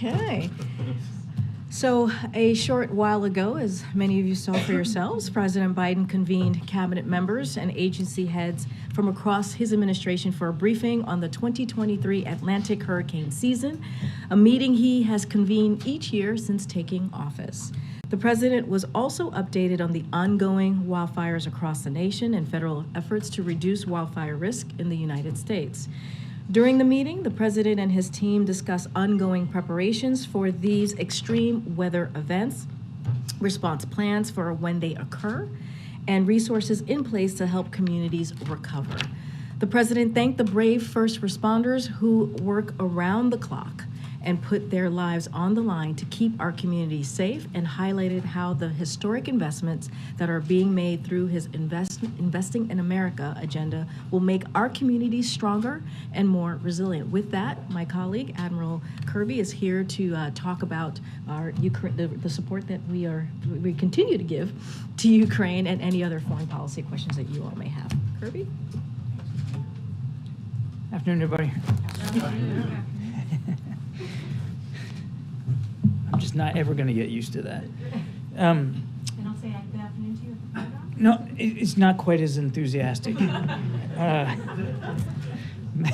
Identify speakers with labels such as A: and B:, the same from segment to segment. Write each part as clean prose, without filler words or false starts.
A: Okay. So a short while ago, as many of you saw for yourselves, President Biden convened cabinet members and agency heads from across his administration for a briefing on the 2023 Atlantic hurricane season, a meeting he has convened each year since taking office. The president was also updated on the ongoing wildfires across the nation and federal efforts to reduce wildfire risk in the United States. During the meeting, the president and his team discussed ongoing preparations for these extreme weather events, response plans for when they occur, and resources in place to help communities recover. The president thanked the brave first responders who work around the clock and put their lives on the line to keep our communities safe, and highlighted how the historic investments that are being made through his Investing in America agenda will make our communities stronger and more resilient. With that, my colleague, Admiral Kirby, is here to talk about our the support that we continue to give to Ukraine, and any other foreign policy questions that you all may have. Kirby?
B: Afternoon, everybody. I'm just not ever going to get used to that.
A: And I'll say good afternoon to you.
B: No, it's not quite as enthusiastic.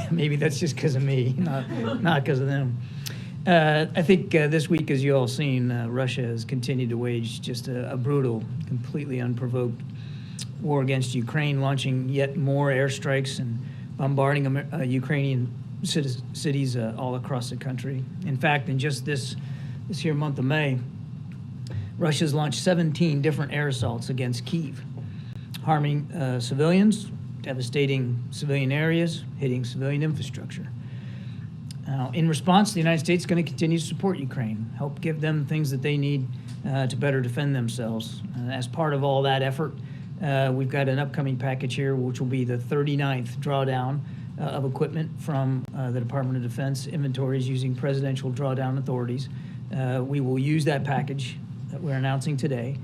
B: Maybe that's just because of me, not because of them. I think this week, as you all seen, Russia has continued to wage just a brutal, completely unprovoked war against Ukraine, launching yet more airstrikes and bombarding Ukrainian cities all across the country. In fact, in just this here month of May, Russia's launched 17 different air assaults against Kyiv, harming civilians, devastating civilian areas, hitting civilian infrastructure. Now, in response, the United States is going to continue to support Ukraine, help give them things that they need to better defend themselves. As part of all that effort, we've got an upcoming package here, which will be the 39th drawdown of equipment from the Department of Defense inventories using presidential drawdown authorities. We will use that package that we're announcing today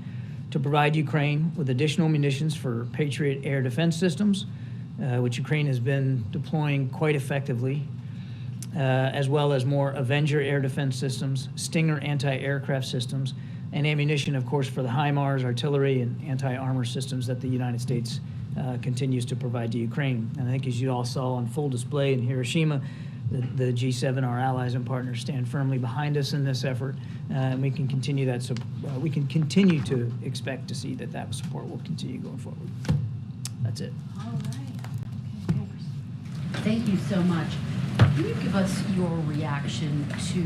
B: to provide Ukraine with additional munitions for Patriot air defense systems, which Ukraine has been deploying quite effectively, as well as more Avenger air defense systems, Stinger anti-aircraft systems, and ammunition, of course, for the HIMARS, artillery, and anti-armor systems that the United States continues to provide to Ukraine. And I think, as you all saw on full display in Hiroshima, the G7, our allies and partners, stand firmly behind us in this effort, and we can continue that. We can continue to expect to see that support will continue going forward. That's it.
C: All right. Okay. Thank you so much. Can you give us your reaction to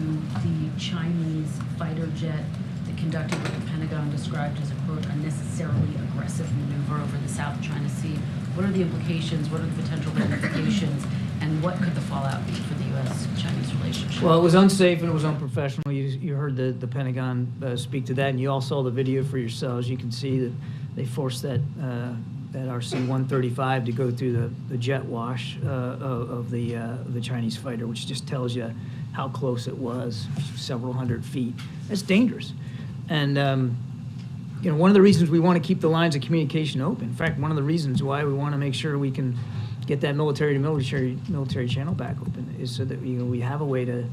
C: the Chinese fighter jet that conducted what the Pentagon described as a, quote, unnecessarily aggressive maneuver over the South China Sea? What are the implications? What are the potential ramifications? And what could the fallout be for the U.S.-Chinese relationship?
B: Well, it was unsafe and it was unprofessional. You heard the Pentagon speak to that, and you all saw the video for yourselves. You can see that they forced that RC-135 to go through the jet wash of the Chinese fighter, which just tells you how close it was, several hundred feet. That's dangerous. And one of the reasons we want to keep the lines of communication open, in fact, one of the reasons why we want to make sure we can get that military channel back open, is so that we have a way to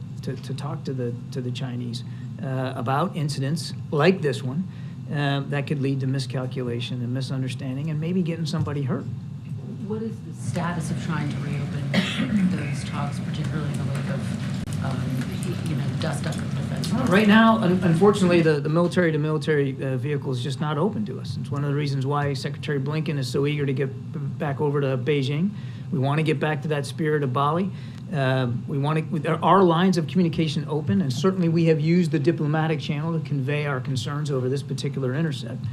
B: talk to the Chinese about incidents like this one that could lead to miscalculation and misunderstanding and maybe getting somebody hurt.
C: What is the status of trying to reopen those talks, particularly in the wake of dust up of defense?
B: Right now, unfortunately, the military-to-military vehicle is just not open to us. It's one of the reasons why Secretary Blinken is so eager to get back over to Beijing. We want to get back to that spirit of Bali. There are lines of communication open, and certainly we have used the diplomatic channel to convey our concerns over this particular intercept.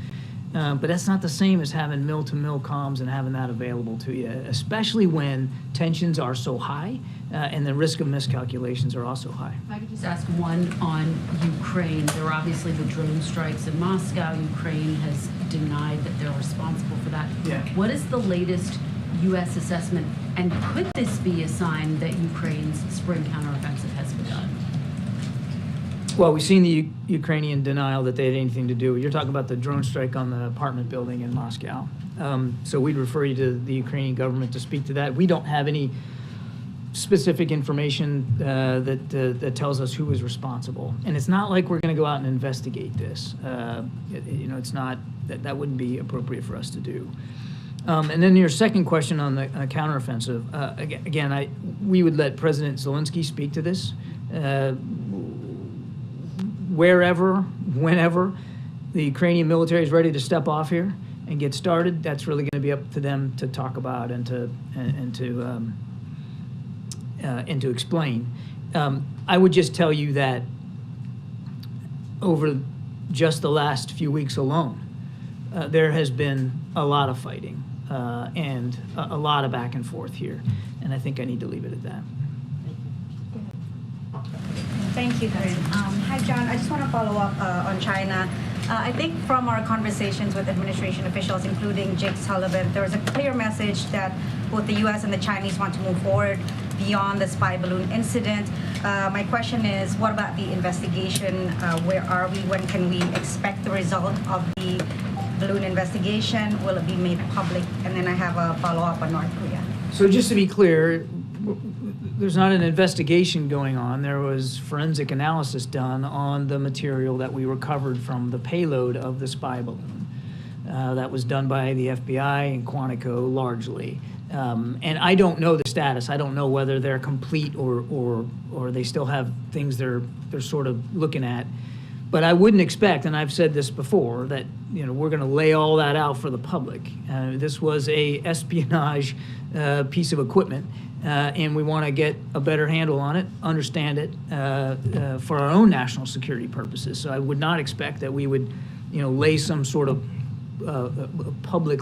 B: But that's not the same as having mill-to-mill comms and having that available to you, especially when tensions are so high and the risk of miscalculations are also high.
C: If I could just ask one on Ukraine. There were obviously the drone strikes in Moscow. Ukraine has denied that they're responsible for that.
B: Yeah.
C: What is the latest U.S. assessment, and could this be a sign that Ukraine's spring counteroffensive has begun?
B: Well, we've seen the Ukrainian denial that they had anything to do. You're talking about the drone strike on the apartment building in Moscow. So we'd refer you to the Ukrainian government to speak to that. We don't have any specific information that tells us who was responsible. And it's not like we're going to go out and investigate this. It's not, that wouldn't be appropriate for us to do. And then your second question on the counteroffensive, again, we would let President Zelensky speak to this. Wherever, whenever the Ukrainian military is ready to step off here and get started, that's really going to be up to them to talk about and to explain. I would just tell you that over just the last few weeks alone, there has been a lot of fighting and a lot of back and forth here, and I think I need to leave it at that.
D: Thank you, Reid. Hi, John. I just want to follow up on China. I think from our conversations with administration officials, including Jake Sullivan, there was a clear message that both the U.S. and the Chinese want to move forward beyond the spy balloon incident. My question is, what about the investigation? Where are we? When can we expect the result of the balloon investigation? Will it be made public? And then I have a follow-up on North Korea.
B: So just to be clear, there's not an investigation going on. There was forensic analysis done on the material that we recovered from the payload of the spy balloon. That was done by the FBI and Quantico largely. And I don't know the status. I don't know whether they're complete or they still have things they're sort of looking at. But I wouldn't expect, and I've said this before, that we're going to lay all that out for the public. This was a espionage piece of equipment, and we want to get a better handle on it, understand it for our own national security purposes. So I would not expect that we would, lay some sort of public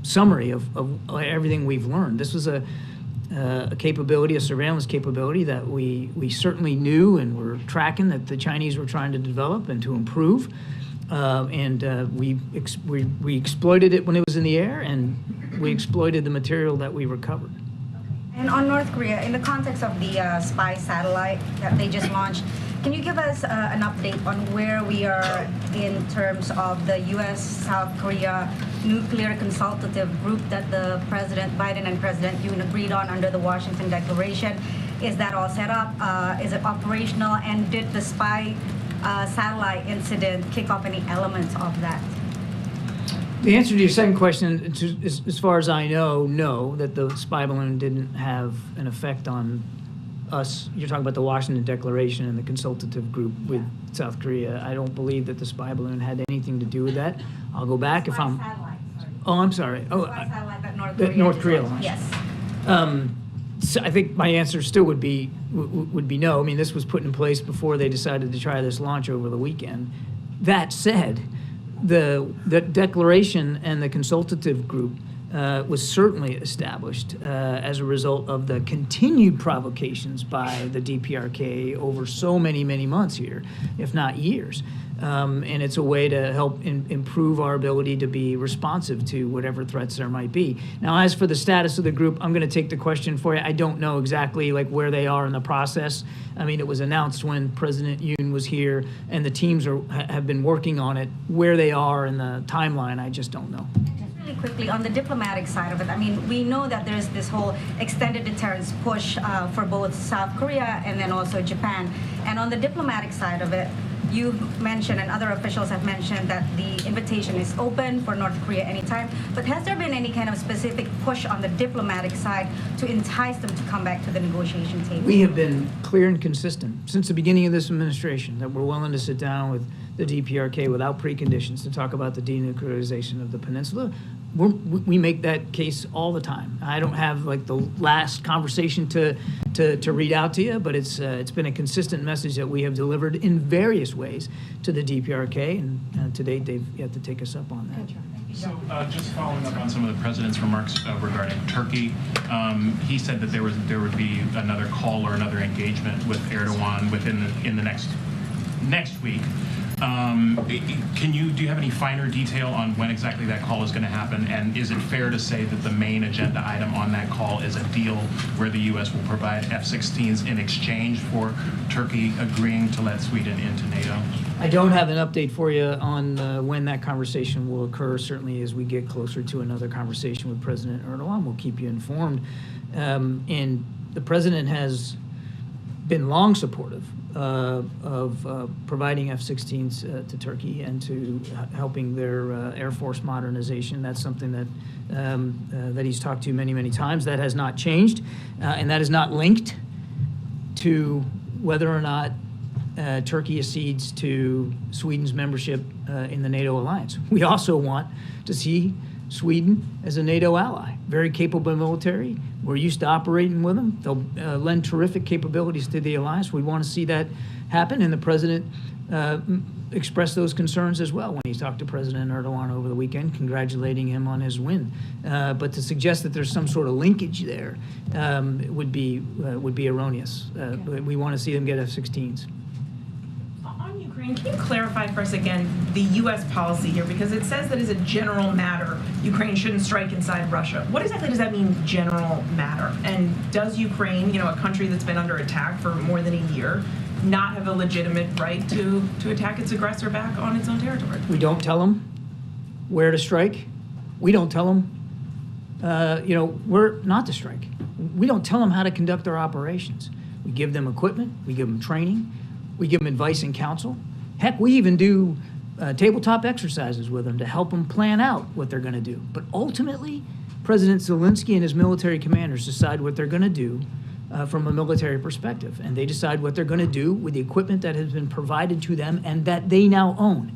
B: summary of everything we've learned. This was a capability, a surveillance capability that we certainly knew and were tracking that the Chinese were trying to develop and to improve. We exploited it when it was in the air, and we exploited the material that we recovered.
D: And on North Korea, in the context of the spy satellite that they just launched, can you give us an update on where we are in terms of the U.S.-South Korea nuclear consultative group that the President Biden and President Yoon agreed on under the Washington Declaration? Is that all set up? Is it operational? And did the spy satellite incident kick off any elements of that?
B: The answer to your second question, as far as I know, no, that the spy balloon didn't have an effect on us. You're talking about the Washington Declaration and the consultative group with South Korea. I don't believe that the spy balloon had anything to do with that. I'll go back if I'm...
D: Satellite, sorry.
B: Oh, I'm sorry. Oh,
D: spy satellite that
B: North Korea launched.
D: Yes.
B: So I think my answer still would be no. I mean, this was put in place before they decided to try this launch over the weekend. That said, the declaration and the consultative group was certainly established as a result of the continued provocations by the DPRK over so many months here, if not years. And it's a way to help improve our ability to be responsive to whatever threats there might be. Now, as for the status of the group, I'm going to take the question for you. I don't know exactly where they are in the process. I mean, it was announced when President Yoon was here, and the teams have been working on it. Where they are in the timeline, I just don't know.
D: Really quickly, on the diplomatic side of it, I mean, we know that there's this whole extended deterrence push for both South Korea and then also Japan. And on the diplomatic side of it, you've mentioned and other officials have mentioned that the invitation is open for North Korea anytime. But has there been any kind of specific push on the diplomatic side to entice them to come back to the negotiation table?
B: We have been clear and consistent since the beginning of this administration that we're willing to sit down with the DPRK without preconditions to talk about the denuclearization of the peninsula. We make that case all the time. I don't have the last conversation to read out to you, but it's been a consistent message that we have delivered in various ways to the DPRK, and to date they've yet to take us up on that.
E: So just following up on some of the president's remarks regarding Turkey, he said that there would be another call or another engagement with Erdogan in the next week. Do you have any finer detail on when exactly that call is going to happen? And is it fair to say that the main agenda item on that call is a deal where the U.S. will provide F-16s in exchange for Turkey agreeing to let Sweden into NATO?
B: I don't have an update for you on when that conversation will occur. Certainly as we get closer to another conversation with President Erdogan, we'll keep you informed. And the president has been long supportive of providing F-16s to Turkey and to helping their Air Force modernization. That's something that that he's talked to many, many times. That has not changed, and that is not linked to whether or not Turkey accedes to Sweden's membership in the NATO alliance. We also want to see Sweden as a NATO ally, very capable military. We're used to operating with them. They'll lend terrific capabilities to the alliance. We want to see that happen, and the president expressed those concerns as well when he talked to President Erdogan over the weekend, congratulating him on his win. But to suggest that there's some sort of linkage there would be erroneous. We want to see them get F-16s.
F: On Ukraine, can you clarify for us again the U.S. policy here? Because it says that as a general matter, Ukraine shouldn't strike inside Russia. What exactly does that mean, general matter? And does Ukraine, a country that's been under attack for more than a year, not have a legitimate right to attack its aggressor back on its own territory?
B: We don't tell them where to strike. We don't tell them, where not to strike. We don't tell them how to conduct their operations. We give them equipment. We give them training. We give them advice and counsel. Heck, we even do tabletop exercises with them to help them plan out what they're going to do. But ultimately, President Zelensky and his military commanders decide what they're going to do from a military perspective. And they decide what they're going to do with the equipment that has been provided to them and that they now own.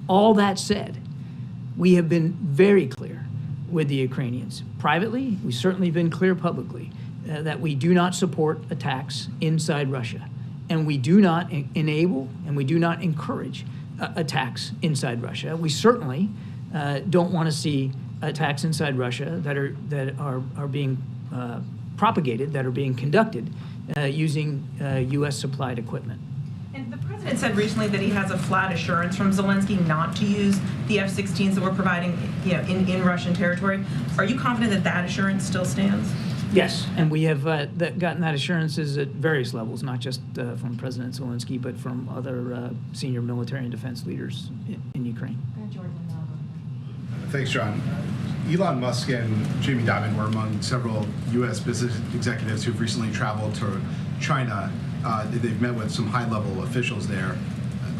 B: All that said, we have been very clear with the Ukrainians. Privately, we've certainly been clear publicly that we do not support attacks inside Russia. And we do not enable and we do not encourage attacks inside Russia. We certainly don't want to see attacks inside Russia that are being propagated, that are being conducted using U.S. supplied equipment.
F: And the president said recently that he has a flat assurance from Zelensky not to use the F-16s that we're providing in Russian territory. Are you confident that that assurance still stands?
B: Yes, and we have gotten that assurances at various levels, not just from President Zelensky, but from other senior military and defense leaders in Ukraine.
G: Thanks, John. Elon Musk and Jamie Dimon were among several U.S. business executives who've recently traveled to China. They've met with some high-level officials there.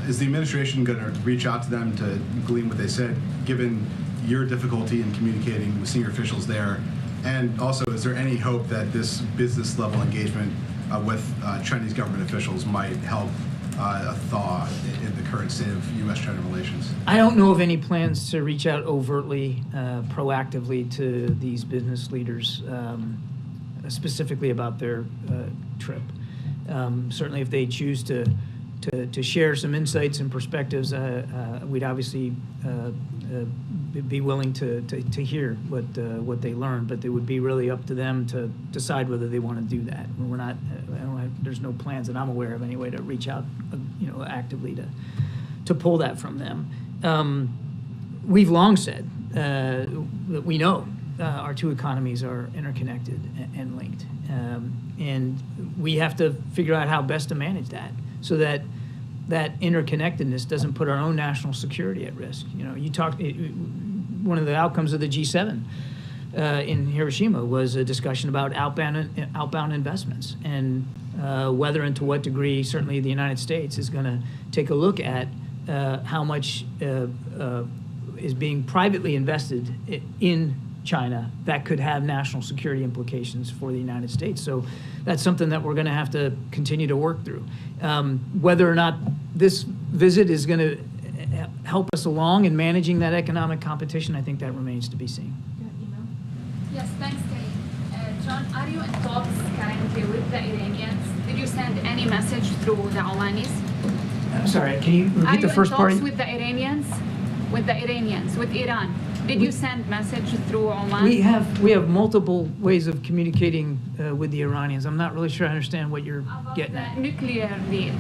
G: Is the administration going to reach out to them to glean what they said, given your difficulty in communicating with senior officials there? And also, is there any hope that this business-level engagement with Chinese government officials might help a thaw in the current state of U.S. China relations?
B: I don't know of any plans to reach out overtly, proactively to these business leaders, specifically about their trip. Certainly, if they choose to share some insights and perspectives, we'd obviously be willing to hear what they learned, but it would be really up to them to decide whether they want to do that. We're not. There's no plans that I'm aware of anyway to reach out, actively to pull that from them. We've long said that we know our two economies are interconnected and linked, and we have to figure out how best to manage that so that that interconnectedness doesn't put our own national security at risk. You talked. One of the outcomes of the G7 in Hiroshima was a discussion about outbound investments and whether and to what degree certainly the United States is going to take a look at how much is being privately invested in China that could have national security implications for the United States. So that's something that we're going to have to continue to work through. Whether or not this visit is going to help us along in managing that economic competition, I think that remains to be seen.
H: Yes, thanks, Kay. John, are you in talks currently with the Iranians? Did you send any message through the Alanis?
B: I'm sorry, can you repeat the first part?
H: Are you in talks with the Iranians? With Iran? Did you send message through online?
B: We have multiple ways of communicating with the Iranians. I'm not really sure I understand what you're getting at.
H: Nuclear deal.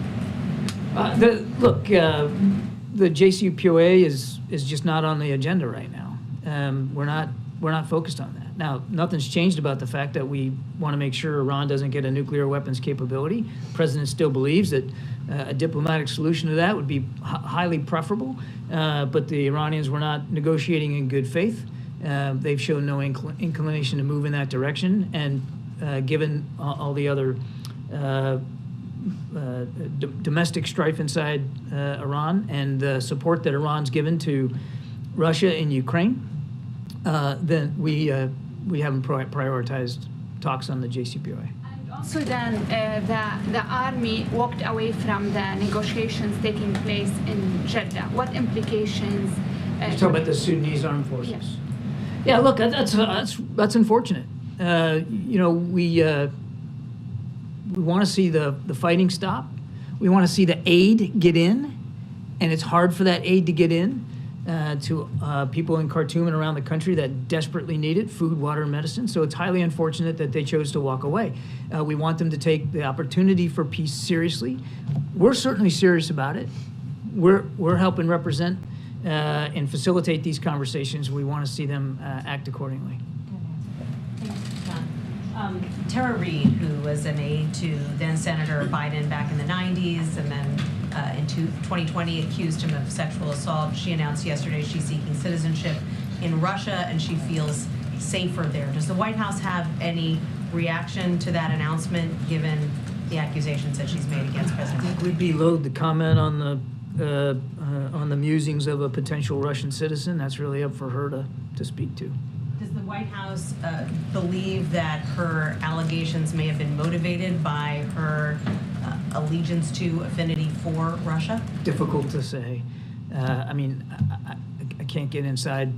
B: The JCPOA is just not on the agenda right now. We're not focused on that. Now, nothing's changed about the fact that we want to make sure Iran doesn't get a nuclear weapons capability. The president still believes that a diplomatic solution to that would be highly preferable, but the Iranians were not negotiating in good faith. They've shown no inclination to move in that direction, and given all the other domestic strife inside Iran and the support that Iran's given to Russia and Ukraine, then we haven't prioritized talks on the JCPOA.
H: Sudan, the army walked away from the negotiations taking place in Jeddah. What implications?
B: You're talking about the Sudanese armed forces.
H: Yes.
B: Yeah, look, that's unfortunate. You know, we want to see the fighting stop. We want to see the aid get in, and it's hard for that aid to get in to people in Khartoum and around the country that desperately need it, food, water, and medicine. So it's highly unfortunate that they chose to walk away. We want them to take the opportunity for peace seriously. We're certainly serious about it. We're helping represent and facilitate these conversations. We want to see them act accordingly.
I: Tara Reid, who was an aide to then Senator Biden back in the 90s and then in 2020 accused him of sexual assault. She announced yesterday she's seeking citizenship in Russia and she feels safer there. Does the White House have any reaction to that announcement given the accusations that she's made against President Biden?
B: We'd be loath to comment on the musings of a potential Russian citizen. That's really up for her to speak to.
I: Does the White House believe that her allegations may have been motivated by her allegiance to affinity for Russia?
B: Difficult to say. I mean, I can't get inside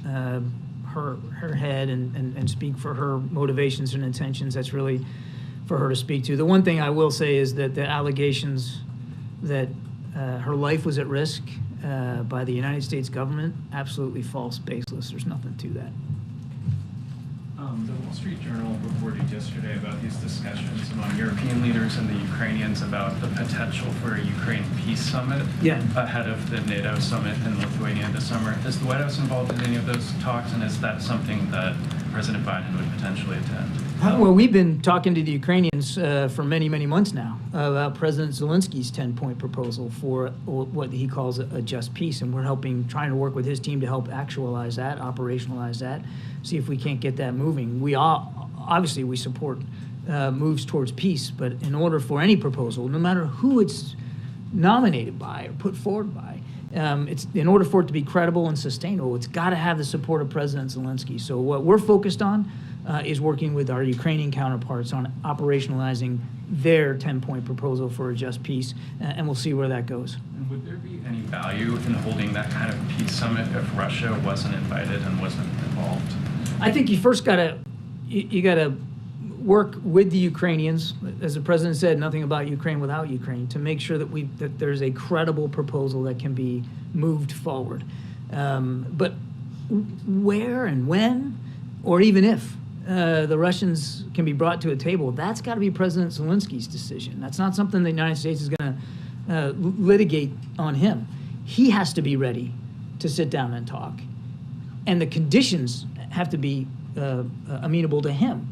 B: her head and speak for her motivations and intentions. That's really for her to speak to. The one thing I will say is that the allegations that her life was at risk by the United States government, absolutely false, baseless. There's nothing to that.
J: The Wall Street Journal reported yesterday about these discussions among European leaders and the Ukrainians about the potential for a Ukraine peace summit ahead of the NATO summit in Lithuania this summer. Is the White House involved in any of those talks, and is that something that President Biden would potentially attend?
B: Well, we've been talking to the Ukrainians for many, many months now about President Zelensky's 10-point proposal for what he calls a just peace, and we're trying to work with his team to help actualize that, operationalize that, see if we can't get that moving. Obviously we support moves towards peace, but in order for any proposal, no matter who it's nominated by or put forward by, in order for it to be credible and sustainable, it's got to have the support of President Zelensky. So what we're focused on is working with our Ukrainian counterparts on operationalizing their 10-point proposal for a just peace, and we'll see where that goes.
J: And would there be any value in holding that kind of peace summit if Russia wasn't invited and wasn't involved?
B: I think you first got to work with the Ukrainians, as the president said, nothing about Ukraine without Ukraine, to make sure that there's a credible proposal that can be moved forward. But where and when, or even if, the Russians can be brought to a table, that's got to be President Zelensky's decision. That's not something the United States is going to litigate on him. He has to be ready to sit down and talk. And the conditions have to be amenable to him.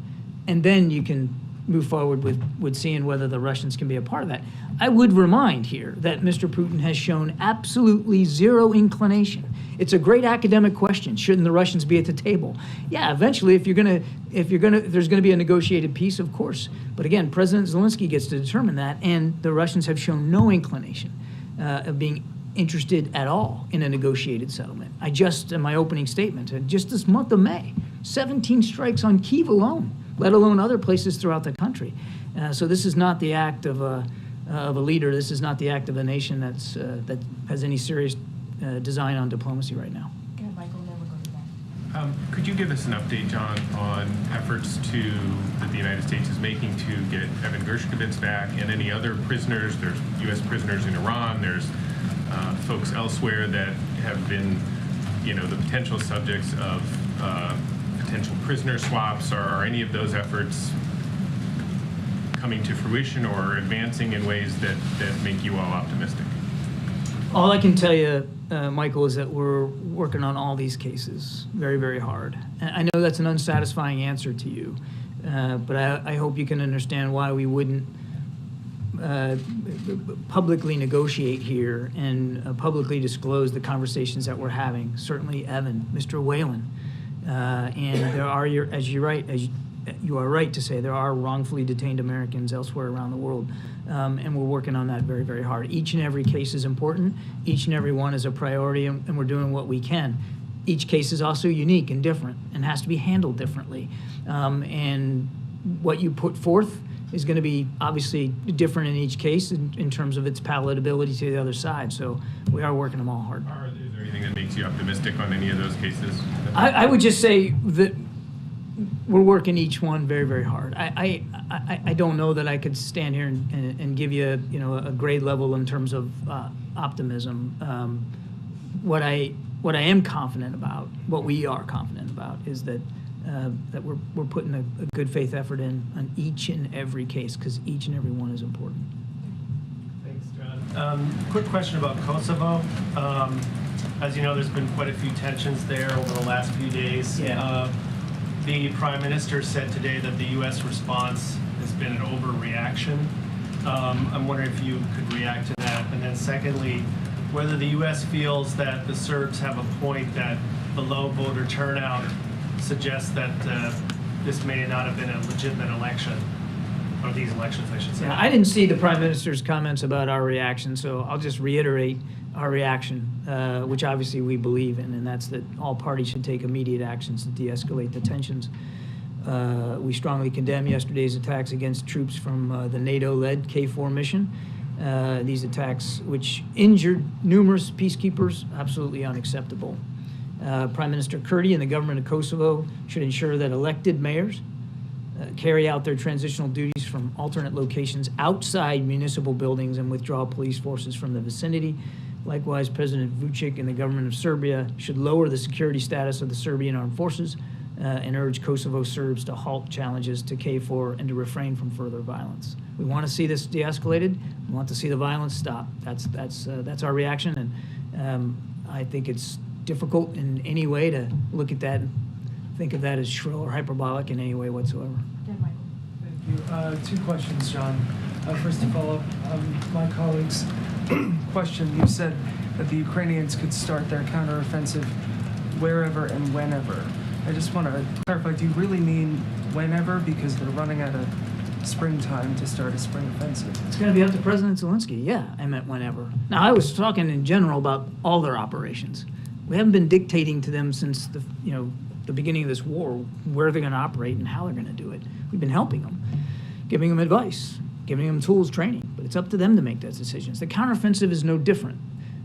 B: And then you can move forward with seeing whether the Russians can be a part of that. I would remind here that Mr. Putin has shown absolutely zero inclination. It's a great academic question. Shouldn't the Russians be at the table? Yeah, eventually, if there's gonna be a negotiated peace, of course. But again, President Zelensky gets to determine that, and the Russians have shown no inclination of being interested at all in a negotiated settlement. In my opening statement, just this month of May, 17 strikes on Kyiv alone, let alone other places throughout the country. So this is not the act of a leader. This is not the act of a nation that has any serious design on diplomacy right now.
K: Could you give us an update, John, on efforts that the United States is making to get Evan Gershkovich back and any other prisoners? There's U.S. prisoners in Iran. There's folks elsewhere that have been, the potential subjects of potential prisoner swaps. Are any of those efforts coming to fruition or advancing in ways that make you all optimistic?
B: All I can tell you, Michael, is that we're working on all these cases very, very hard. And I know that's an unsatisfying answer to you, but I hope you can understand why we wouldn't publicly negotiate here and publicly disclose the conversations that we're having. Certainly Evan, Mr. Whalen, and there are, as you are right to say there are wrongfully detained Americans elsewhere around the world, and we're working on that very, very hard. Each and every case is important. Each and every one is a priority, and we're doing what we can. Each case is also unique and different and has to be handled differently. And what you put forth is going to be obviously different in each case in terms of its palatability to the other side. So we are working them all hard.
K: Is there anything that makes you optimistic on any of those cases?
B: I would just say that we're working each one very, very hard. I don't know that I could stand here and give you a grade level in terms of optimism. What I am confident about, what we are confident about, is that we're putting a good faith effort in on each and every case, because each and every one is important.
L: Thanks, John. Quick question about Kosovo. As you know, there's been quite a few tensions there over the last few days.
B: Yeah.
L: The Prime Minister said today that the U.S. response has been an overreaction. I'm wondering if you could react to that. And then secondly, whether the U.S. feels that the Serbs have a point that the low voter turnout suggests that this may not have been a legitimate election, or these elections, I should say.
B: Yeah, I didn't see the Prime Minister's comments about our reaction, so I'll just reiterate our reaction, which obviously we believe in, and that's that all parties should take immediate actions to de-escalate the tensions. We strongly condemn yesterday's attacks against troops from the NATO-led KFOR mission. These attacks, which injured numerous peacekeepers, absolutely unacceptable. Prime Minister Kirby and the government of Kosovo should ensure that elected mayors carry out their transitional duties from alternate locations outside municipal buildings and withdraw police forces from the vicinity. Likewise, President Vučić and the government of Serbia should lower the security status of the Serbian armed forces and urge Kosovo Serbs to halt challenges to KFOR and to refrain from further violence. We want to see this de-escalated. We want to see the violence stop. That's our reaction, and I think it's difficult in any way to look at that and think of that as shrill or hyperbolic in any way whatsoever.
M: Thank you. 2 questions, John. First, to follow up my colleague's question, you said that the Ukrainians could start their counteroffensive wherever and whenever. I just want to clarify, do you really mean whenever? Because they're running out of springtime to start a spring offensive.
B: It's going to be up to President Zelensky. Yeah, I meant whenever. Now, I was talking in general about all their operations. We haven't been dictating to them since the beginning of this war where they're going to operate and how they're going to do it. We've been helping them, giving them advice, giving them tools, training, but it's up to them to make those decisions. The counteroffensive is no different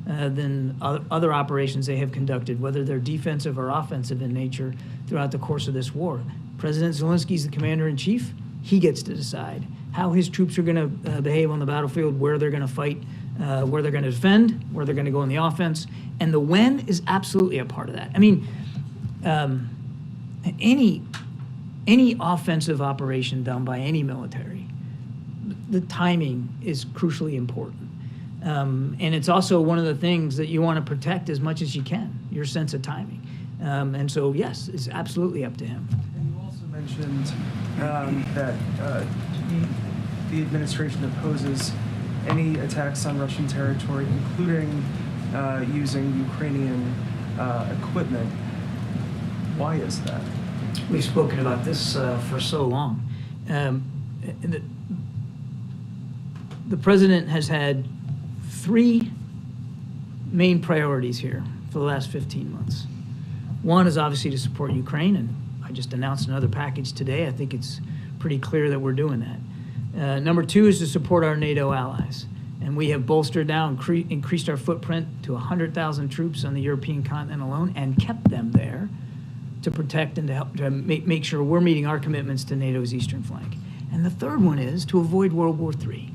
B: than other operations they have conducted, whether they're defensive or offensive in nature throughout the course of this war. President Zelensky is the commander-in-chief. He gets to decide how his troops are going to behave on the battlefield, where they're going to fight, where they're going to defend, where they're going to go in the offense, and the when is absolutely a part of that. I mean, any offensive operation done by any military, the timing is crucially important. And it's also one of the things that you want to protect as much as you can, your sense of timing. And so, yes, it's absolutely up to him.
M: And you also mentioned that the administration opposes any attacks on Russian territory, including using Ukrainian equipment. Why is that?
B: We've spoken about this for so long. The president has had 3 main priorities here for the last 15 months. One is obviously to support Ukraine, and I just announced another package today. I think it's pretty clear that we're doing that. Number 2 is to support our NATO allies. And we have bolstered now, increased our footprint to 100,000 troops on the European continent alone, and kept them there to protect and to help to make sure we're meeting our commitments to NATO's eastern flank. And the third one is to avoid World War III.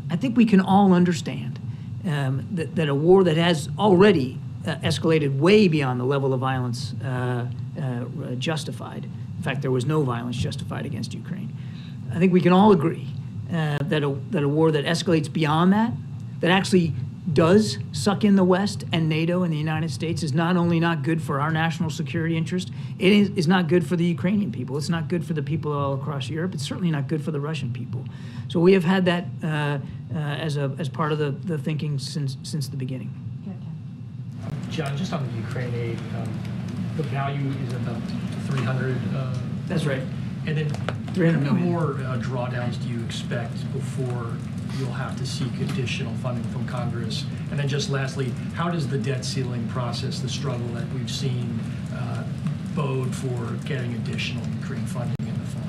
B: I think we can all understand that a war that has already escalated way beyond the level of violence justified. In fact, there was no violence justified against Ukraine. I think we can all agree that a war that escalates beyond that actually does suck in the West and NATO and the United States, is not only not good for our national security interest, it is not good for the Ukrainian people. It's not good for the people all across Europe. It's certainly not good for the Russian people. So we have had that as part of the thinking since the beginning.
N: John, just on the Ukraine aid, the value is about 300.
B: That's right.
N: And then,
B: 300
N: how many
B: million.
N: more drawdowns do you expect before you'll have to seek additional funding from Congress? And then just lastly, how does the debt ceiling process, the struggle that we've seen, bode for getting additional Ukraine funding in the fall?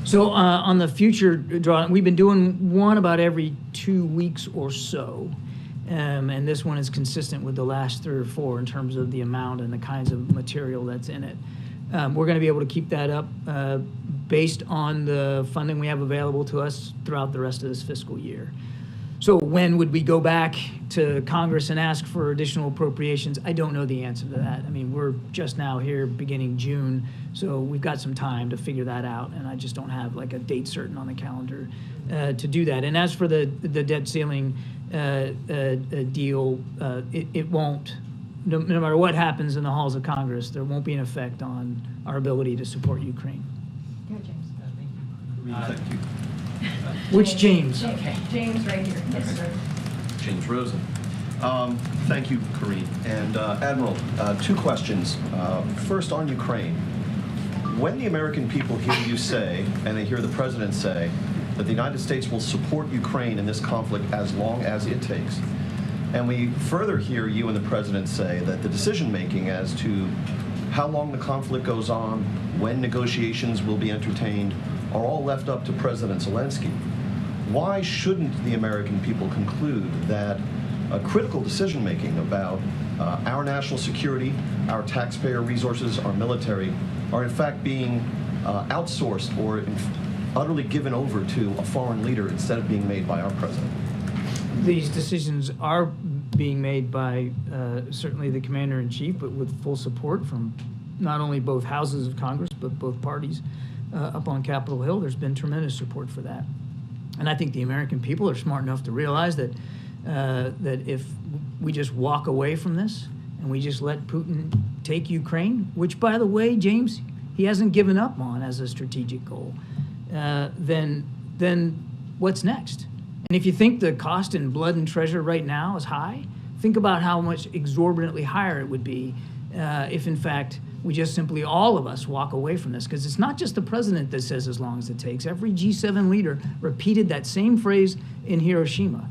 B: So on the future draw, we've been doing one about every 2 weeks or so. And this one is consistent with the last 3 or 4 in terms of the amount and the kinds of material that's in it. We're going to be able to keep that up based on the funding we have available to us throughout the rest of this fiscal year. So when would we go back to Congress and ask for additional appropriations? I don't know the answer to that. I mean, we're just now here beginning June, so we've got some time to figure that out, and I just don't have like a date certain on the calendar to do that. And as for the debt ceiling deal, it won't, no matter what happens in the halls of Congress, there won't be an effect on our ability to support Ukraine.
A: Go ahead, James.
O: Thank you.
B: Which James?
A: Okay, James right here. Yes, sir.
O: James Rosen. Thank you, Corinne. And Admiral, 2 questions. First, on Ukraine. When the American people hear you say, and they hear the President say, that the United States will support Ukraine in this conflict as long as it takes, and we further hear you and the President say that the decision-making as to how long the conflict goes on, when negotiations will be entertained, are all left up to President Zelensky, why shouldn't the American people conclude that critical decision-making about our national security, our taxpayer resources, our military, are in fact being outsourced or utterly given over to a foreign leader instead of being made by our president?
B: These decisions are being made by certainly the Commander-in-Chief, but with full support from not only both houses of Congress, but both parties up on Capitol Hill. There's been tremendous support for that. And I think the American people are smart enough to realize that that if we just walk away from this and we just let Putin take Ukraine, which, by the way, James, he hasn't given up on as a strategic goal, then what's next? And if you think the cost in blood and treasure right now is high, think about how much exorbitantly higher it would be if, in fact, we just simply, all of us, walk away from this. Because it's not just the president that says as long as it takes. Every G7 leader repeated that same phrase in Hiroshima.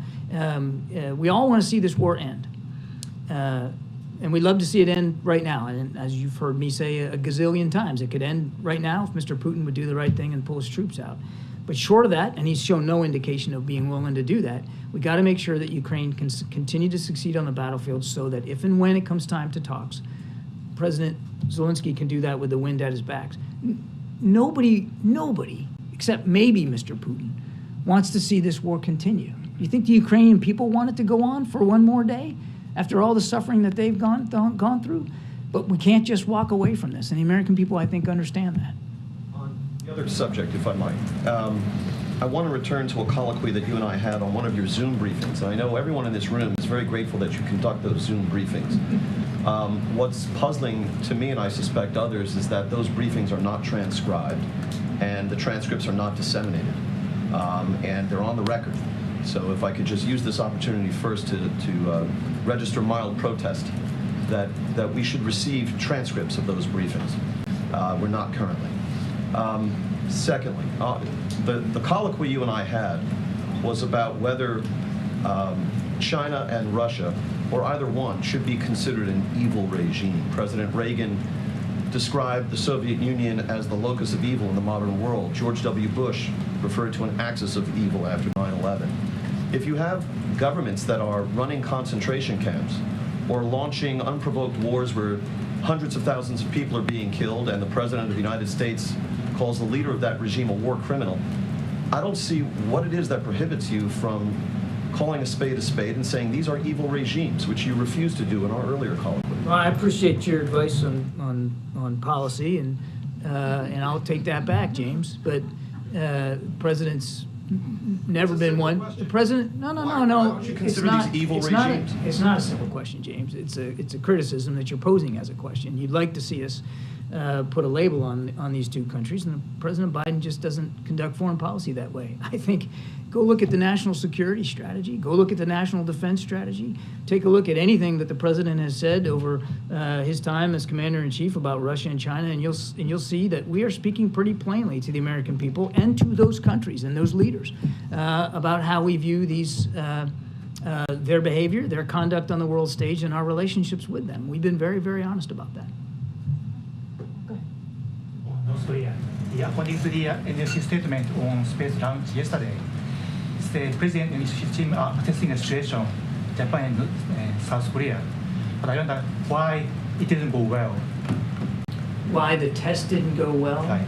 B: We all want to see this war end. And we'd love to see it end right now. And as you've heard me say a gazillion times, it could end right now if Mr. Putin would do the right thing and pull his troops out. But short of that, and he's shown no indication of being willing to do that, we got to make sure that Ukraine can continue to succeed on the battlefield so that if and when it comes time to talks, President Zelensky can do that with the wind at his back. Nobody, except maybe Mr. Putin, wants to see this war continue. You think the Ukrainian people want it to go on for one more day after all the suffering that they've gone through? But we can't just walk away from this, and the American people, I think, understand that.
O: On the other subject, if I might, I want to return to a colloquy that you and I had on one of your Zoom briefings. And I know everyone in this room is very grateful that you conduct those Zoom briefings. What's puzzling to me, and I suspect others, is that those briefings are not transcribed and the transcripts are not disseminated. And they're on the record. So if I could just use this opportunity first to register mild protest that we should receive transcripts of those briefings. We're not currently. Secondly, the colloquy you and I had was about whether China and Russia, or either one, should be considered an evil regime. President Reagan described the Soviet Union as the locus of evil in the modern world. George W. Bush referred to an axis of evil after 9/11. If you have governments that are running concentration camps or launching unprovoked wars where hundreds of thousands of people are being killed and the President of the United States calls the leader of that regime a war criminal, I don't see what it is that prohibits you from calling a spade and saying these are evil regimes, which you refused to do in our earlier colloquy.
B: Well, I appreciate your advice on policy, and I'll take that back, James. But president's never been one. The president, no.
O: Why don't you consider these evil regimes?
B: It's not a simple question, James. It's a criticism that you're posing as a question. You'd like to see us put a label on these two countries, and President Biden just doesn't conduct foreign policy that way. I think Go look at the national security strategy. Go look at the national defense strategy. Take a look at anything that the president has said over his time as commander-in-chief about Russia and China, and you'll see that we are speaking pretty plainly to the American people and to those countries and those leaders about how we view these their behavior, their conduct on the world stage, and our relationships with them. We've been very, very honest about that.
P: North Korea. According to the NSC statement on space launch yesterday, the president and his team are assessing the situation, Japan and South Korea. But I wonder why it didn't go well.
B: Why the test didn't go well?
P: Right.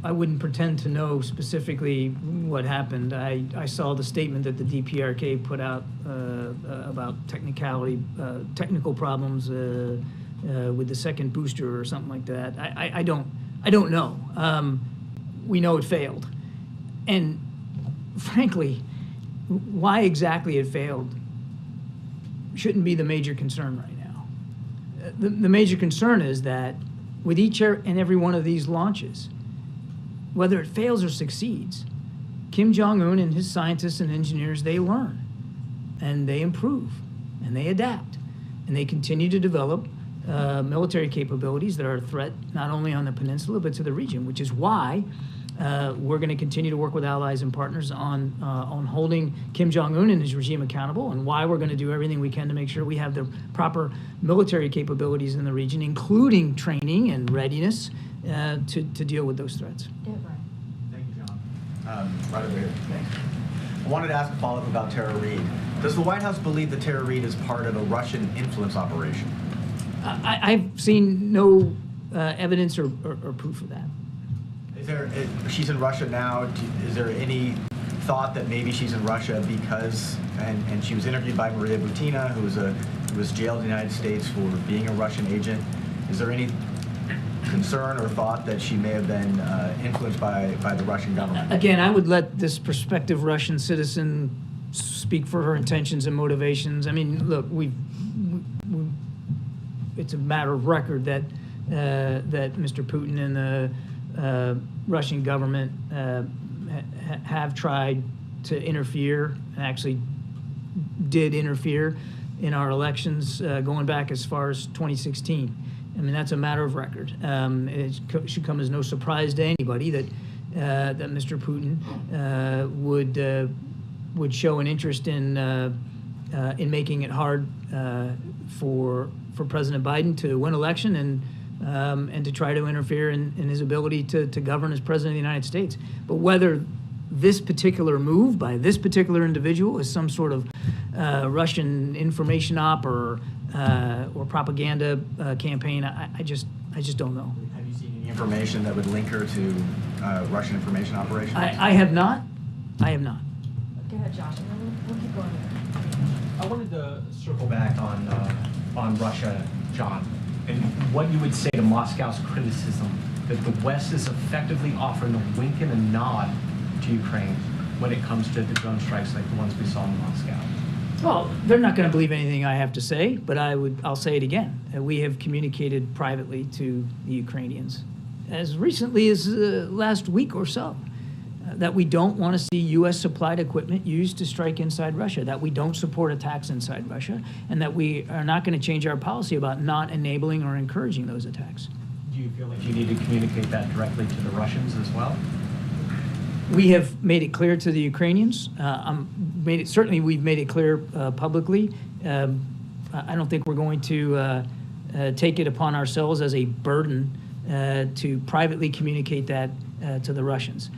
B: I wouldn't pretend to know specifically what happened. I saw the statement that the DPRK put out about technical problems with the second booster or something like that. I don't know. We know it failed. And frankly, why exactly it failed shouldn't be the major concern right now. The major concern is that with each and every one of these launches, whether it fails or succeeds, Kim Jong-un and his scientists and engineers, they learn and they improve and they adapt and they continue to develop military capabilities that are a threat not only on the peninsula but to the region, which is why we're going to continue to work with allies and partners on holding Kim Jong-un and his regime accountable, and why we're going to do everything we can to make sure we have the proper military capabilities in the region, including training and readiness to deal with those threats.
Q: Thank you, John. Right over here. Thanks. I wanted to ask a follow-up about Tara Reid. Does the White House believe that Tara Reid is part of a Russian influence operation?
B: I've seen no evidence or proof of that.
Q: She's in Russia now. Is there any thought that maybe she's in Russia because, and she was interviewed by Maria Butina, who was jailed in the United States for being a Russian agent. Is there any concern or thought that she may have been influenced by the Russian government?
B: Again, I would let this prospective Russian citizen speak for her intentions and motivations. I mean, look, it's a matter of record that that Mr. Putin and the Russian government have tried to interfere, and actually did interfere in our elections going back as far as 2016. I mean, that's a matter of record. It should come as no surprise to anybody that that Mr. Putin would show an interest in making it hard for President Biden to win election and to try to interfere in his ability to govern as President of the United States. But whether this particular move by this particular individual is some sort of Russian information op or propaganda campaign, I just don't know.
Q: Have you seen any information that would link her to Russian information operations?
B: I have not. I have not.
A: Go ahead, Josh, and then we'll keep going.
R: I wanted to circle back on Russia, John, and what you would say to Moscow's criticism that the West is effectively offering a wink and a nod to Ukraine when it comes to the drone strikes like the ones we saw in Moscow.
B: Well, they're not going to believe anything I have to say, but I'll say it again. We have communicated privately to the Ukrainians as recently as last week or so that we don't want to see U.S. supplied equipment used to strike inside Russia, that we don't support attacks inside Russia, and that we are not going to change our policy about not enabling or encouraging those attacks.
R: Do you feel like you need to communicate that directly to the Russians as well?
B: We have made it clear to the Ukrainians. Certainly, we've made it clear publicly. I don't think we're going to take it upon ourselves as a burden to privately communicate that to the Russians.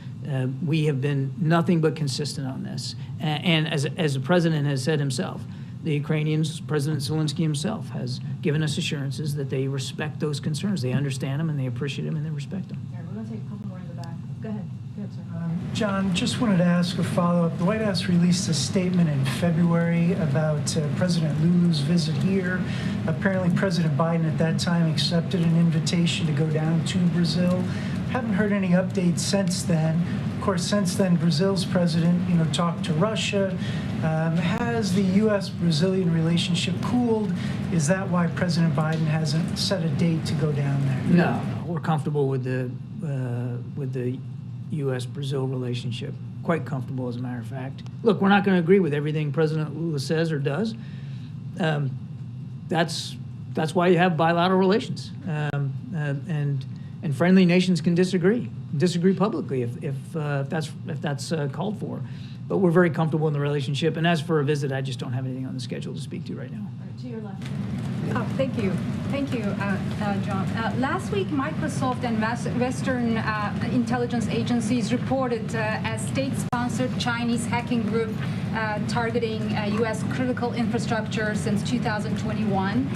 B: We have been nothing but consistent on this. And as the president has said himself, the Ukrainians, President Zelensky himself, has given us assurances that they respect those concerns. They understand them and they appreciate them and they respect them.
A: All right, we're going to take a couple more in the back. Go ahead. Go ahead, sir.
M: John, just wanted to ask a follow-up. The White House released a statement in February about President Lulu's visit here. Apparently, President Biden at that time accepted an invitation to go down to Brazil. Haven't heard any updates since then. Of course, since then, Brazil's president, talked to Russia. Has the U.S.-Brazilian relationship cooled? Is that why President Biden hasn't set a date to go down there?
B: No, we're comfortable with the U.S.-Brazil relationship. Quite comfortable, as a matter of fact. Look, we're not going to agree with everything President Lula says or does. That's why you have bilateral relations, and friendly nations can disagree publicly if that's called for. But we're very comfortable in the relationship. And as for a visit, I just don't have anything on the schedule to speak to right now.
A: To your left.
H: Thank you, John. Last week, Microsoft and Western intelligence agencies reported a state-sponsored Chinese hacking group targeting U.S. critical infrastructure since 2021.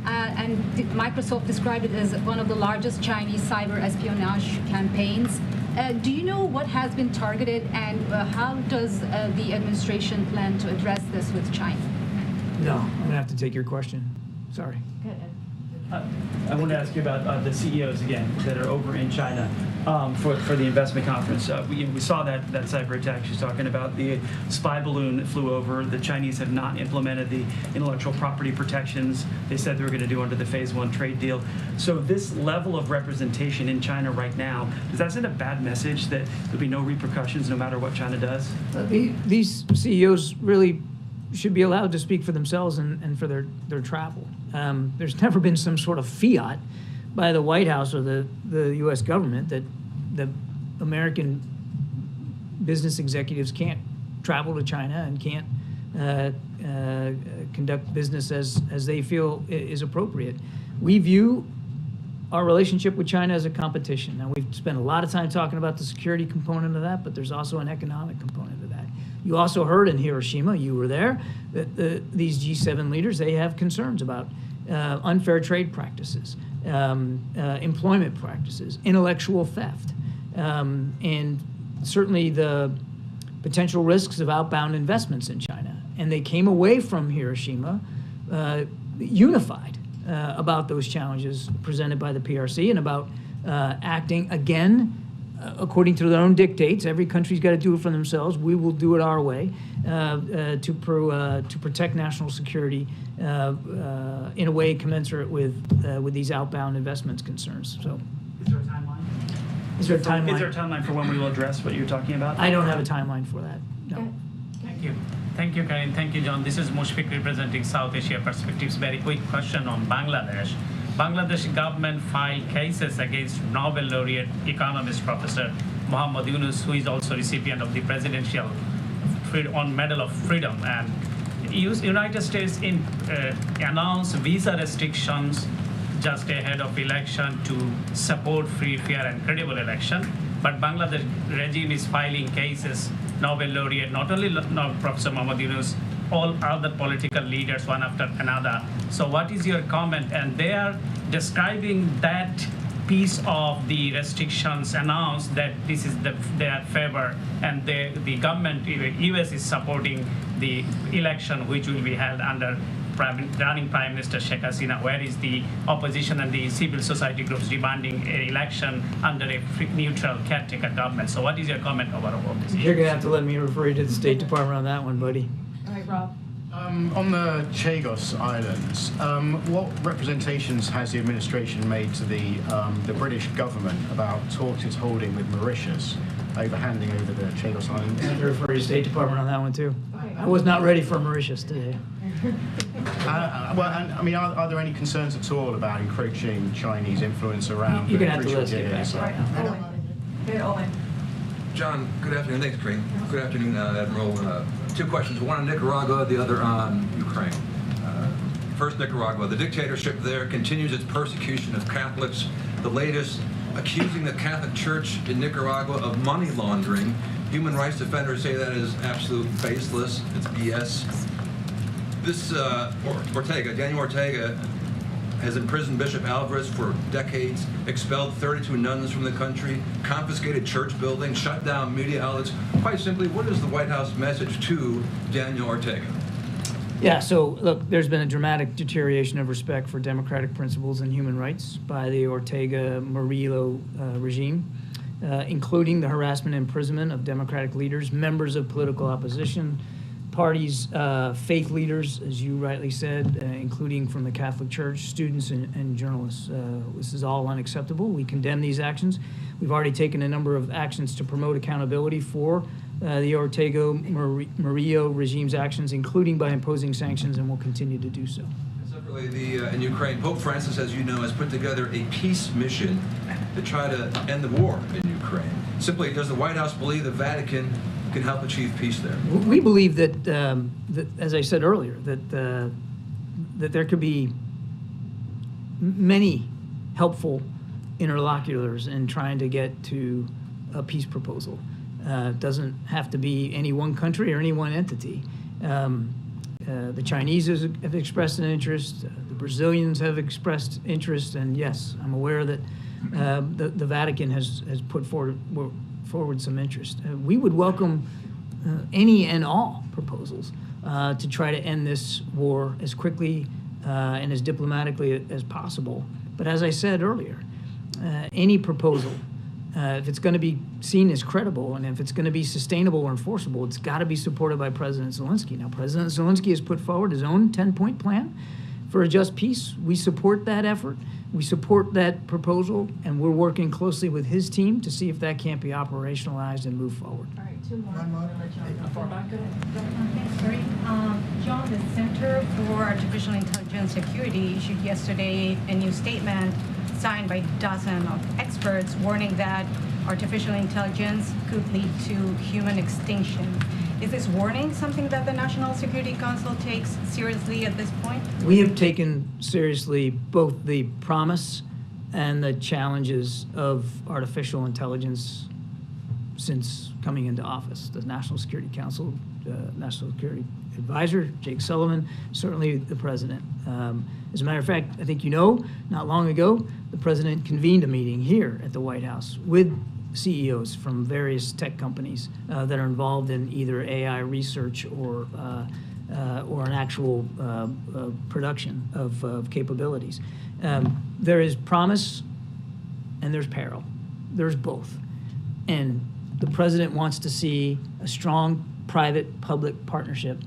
H: And Microsoft described it as one of the largest Chinese cyber espionage campaigns. Do you know what has been targeted, and how does the administration plan to address this with China?
B: No, I'm going to have to take your question. Sorry.
S: I want to ask you about the CEOs again that are over in China for the investment conference. We saw that cyber attack she's talking about. The spy balloon that flew over. The Chinese have not implemented the intellectual property protections they said they were going to do under the Phase 1 trade deal. So this level of representation in China right now, does that send a bad message that there'll be no repercussions no matter what China does?
B: These CEOs really should be allowed to speak for themselves and for their travel. There's never been some sort of fiat by the White House or the U.S. government that the American business executives can't travel to China and can't conduct business as they feel is appropriate. We view our relationship with China as a competition. Now, we've spent a lot of time talking about the security component of that, but there's also an economic component of that. You also heard in Hiroshima, you were there, that these G7 leaders, they have concerns about unfair trade practices, employment practices, intellectual theft, and certainly the potential risks of outbound investments in China. And they came away from Hiroshima unified about those challenges presented by the PRC and about acting again according to their own dictates. Every country's got to do it for themselves. We will do it our way to protect national security in a way commensurate with these outbound investments concerns. So,
S: is there a timeline?
B: Is there a timeline?
S: Is there a timeline for when we will address what you're talking about?
B: I don't have a timeline for that. No.
T: Thank you. Thank you, Karin. Thank you, John. This is Mushfiq representing South Asia Perspectives. Very quick question on Bangladesh. Bangladesh government filed cases against Nobel laureate economist Professor Muhammad Yunus, who is also recipient of the Presidential Medal of Freedom. And United States announced visa restrictions just ahead of election to support free, fair, and credible election. But Bangladesh regime is filing cases, Nobel laureate, not only Professor Muhammad Yunus, all other political leaders, one after another. So what is your comment? And they are describing that piece of the restrictions announced that this is their favor, and the government, U.S. is supporting the election which will be held under running Prime Minister Sheikh Hasina. Where is the opposition and the civil society groups demanding an election under a neutral caretaker government? So what is your comment over all this?
B: You're going to have to let me refer you to the State Department on that one, buddy.
A: All right, Rob.
U: On the Chagos Islands, what representations has the administration made to the British government about talks it's holding with Mauritius over handing over the Chagos Islands?
B: I have to refer you to the State Department on that one, too. I was not ready for Mauritius today.
U: Are there any concerns at all about encroaching Chinese influence around
B: You're
U: the
B: going to have to
U: crucial
B: list it.
A: Owen.
V: John, good afternoon. Thanks, Green. Good afternoon, Admiral. Two questions, one on Nicaragua, the other on Ukraine. First, Nicaragua. The dictatorship there continues its persecution of Catholics, the latest accusing the Catholic Church in Nicaragua of money laundering. Human rights defenders say that is absolute baseless. It's BS. This Daniel Ortega, has imprisoned Bishop Alvarez for decades, expelled 32 nuns from the country, confiscated church buildings, shut down media outlets. Quite simply, what is the White House message to Daniel Ortega?
B: Yeah, so look, there's been a dramatic deterioration of respect for democratic principles and human rights by the Ortega-Murillo regime, including the harassment and imprisonment of democratic leaders, members of political opposition, parties, faith leaders, as you rightly said, including from the Catholic Church, students and journalists. This is all unacceptable. We condemn these actions. We've already taken a number of actions to promote accountability for the Ortega Murillo regime's actions, including by imposing sanctions, and will continue to do so.
V: Separately, in Ukraine, Pope Francis, as you know, has put together a peace mission to try to end the war in Ukraine. Simply, does the White House believe the Vatican can help achieve peace there?
B: We believe that, that as I said earlier, that there could be many helpful interlocutors in trying to get to a peace proposal. It doesn't have to be any one country or any one entity. The Chinese have expressed an interest, the Brazilians have expressed interest, and yes, I'm aware that the Vatican has put forward some interest. We would welcome any and all proposals to try to end this war as quickly and as diplomatically as possible. But as I said earlier, any proposal, if it's going to be seen as credible and if it's going to be sustainable or enforceable, it's got to be supported by President Zelensky. Now, President Zelensky has put forward his own 10-point plan for a just peace. We support that effort. We support that proposal, and we're working closely with his team to see if that can't be operationalized and move forward.
A: All right, two more. I'm going to let John go back.
C: Thanks, Reid. John, the Center for Artificial Intelligence Security issued yesterday a new statement signed by dozens of experts warning that artificial intelligence could lead to human extinction. Is this warning something that the National Security Council takes seriously at this point?
B: We have taken seriously both the promise and the challenges of artificial intelligence since coming into office. The National Security Council, National Security Advisor, Jake Sullivan, certainly the President. As a matter of fact, I think you know, not long ago, the President convened a meeting here at the White House with CEOs from various tech companies that are involved in either AI research or an actual production of capabilities. There is promise and there's peril. There's both. And the President wants to see a strong private-public partnership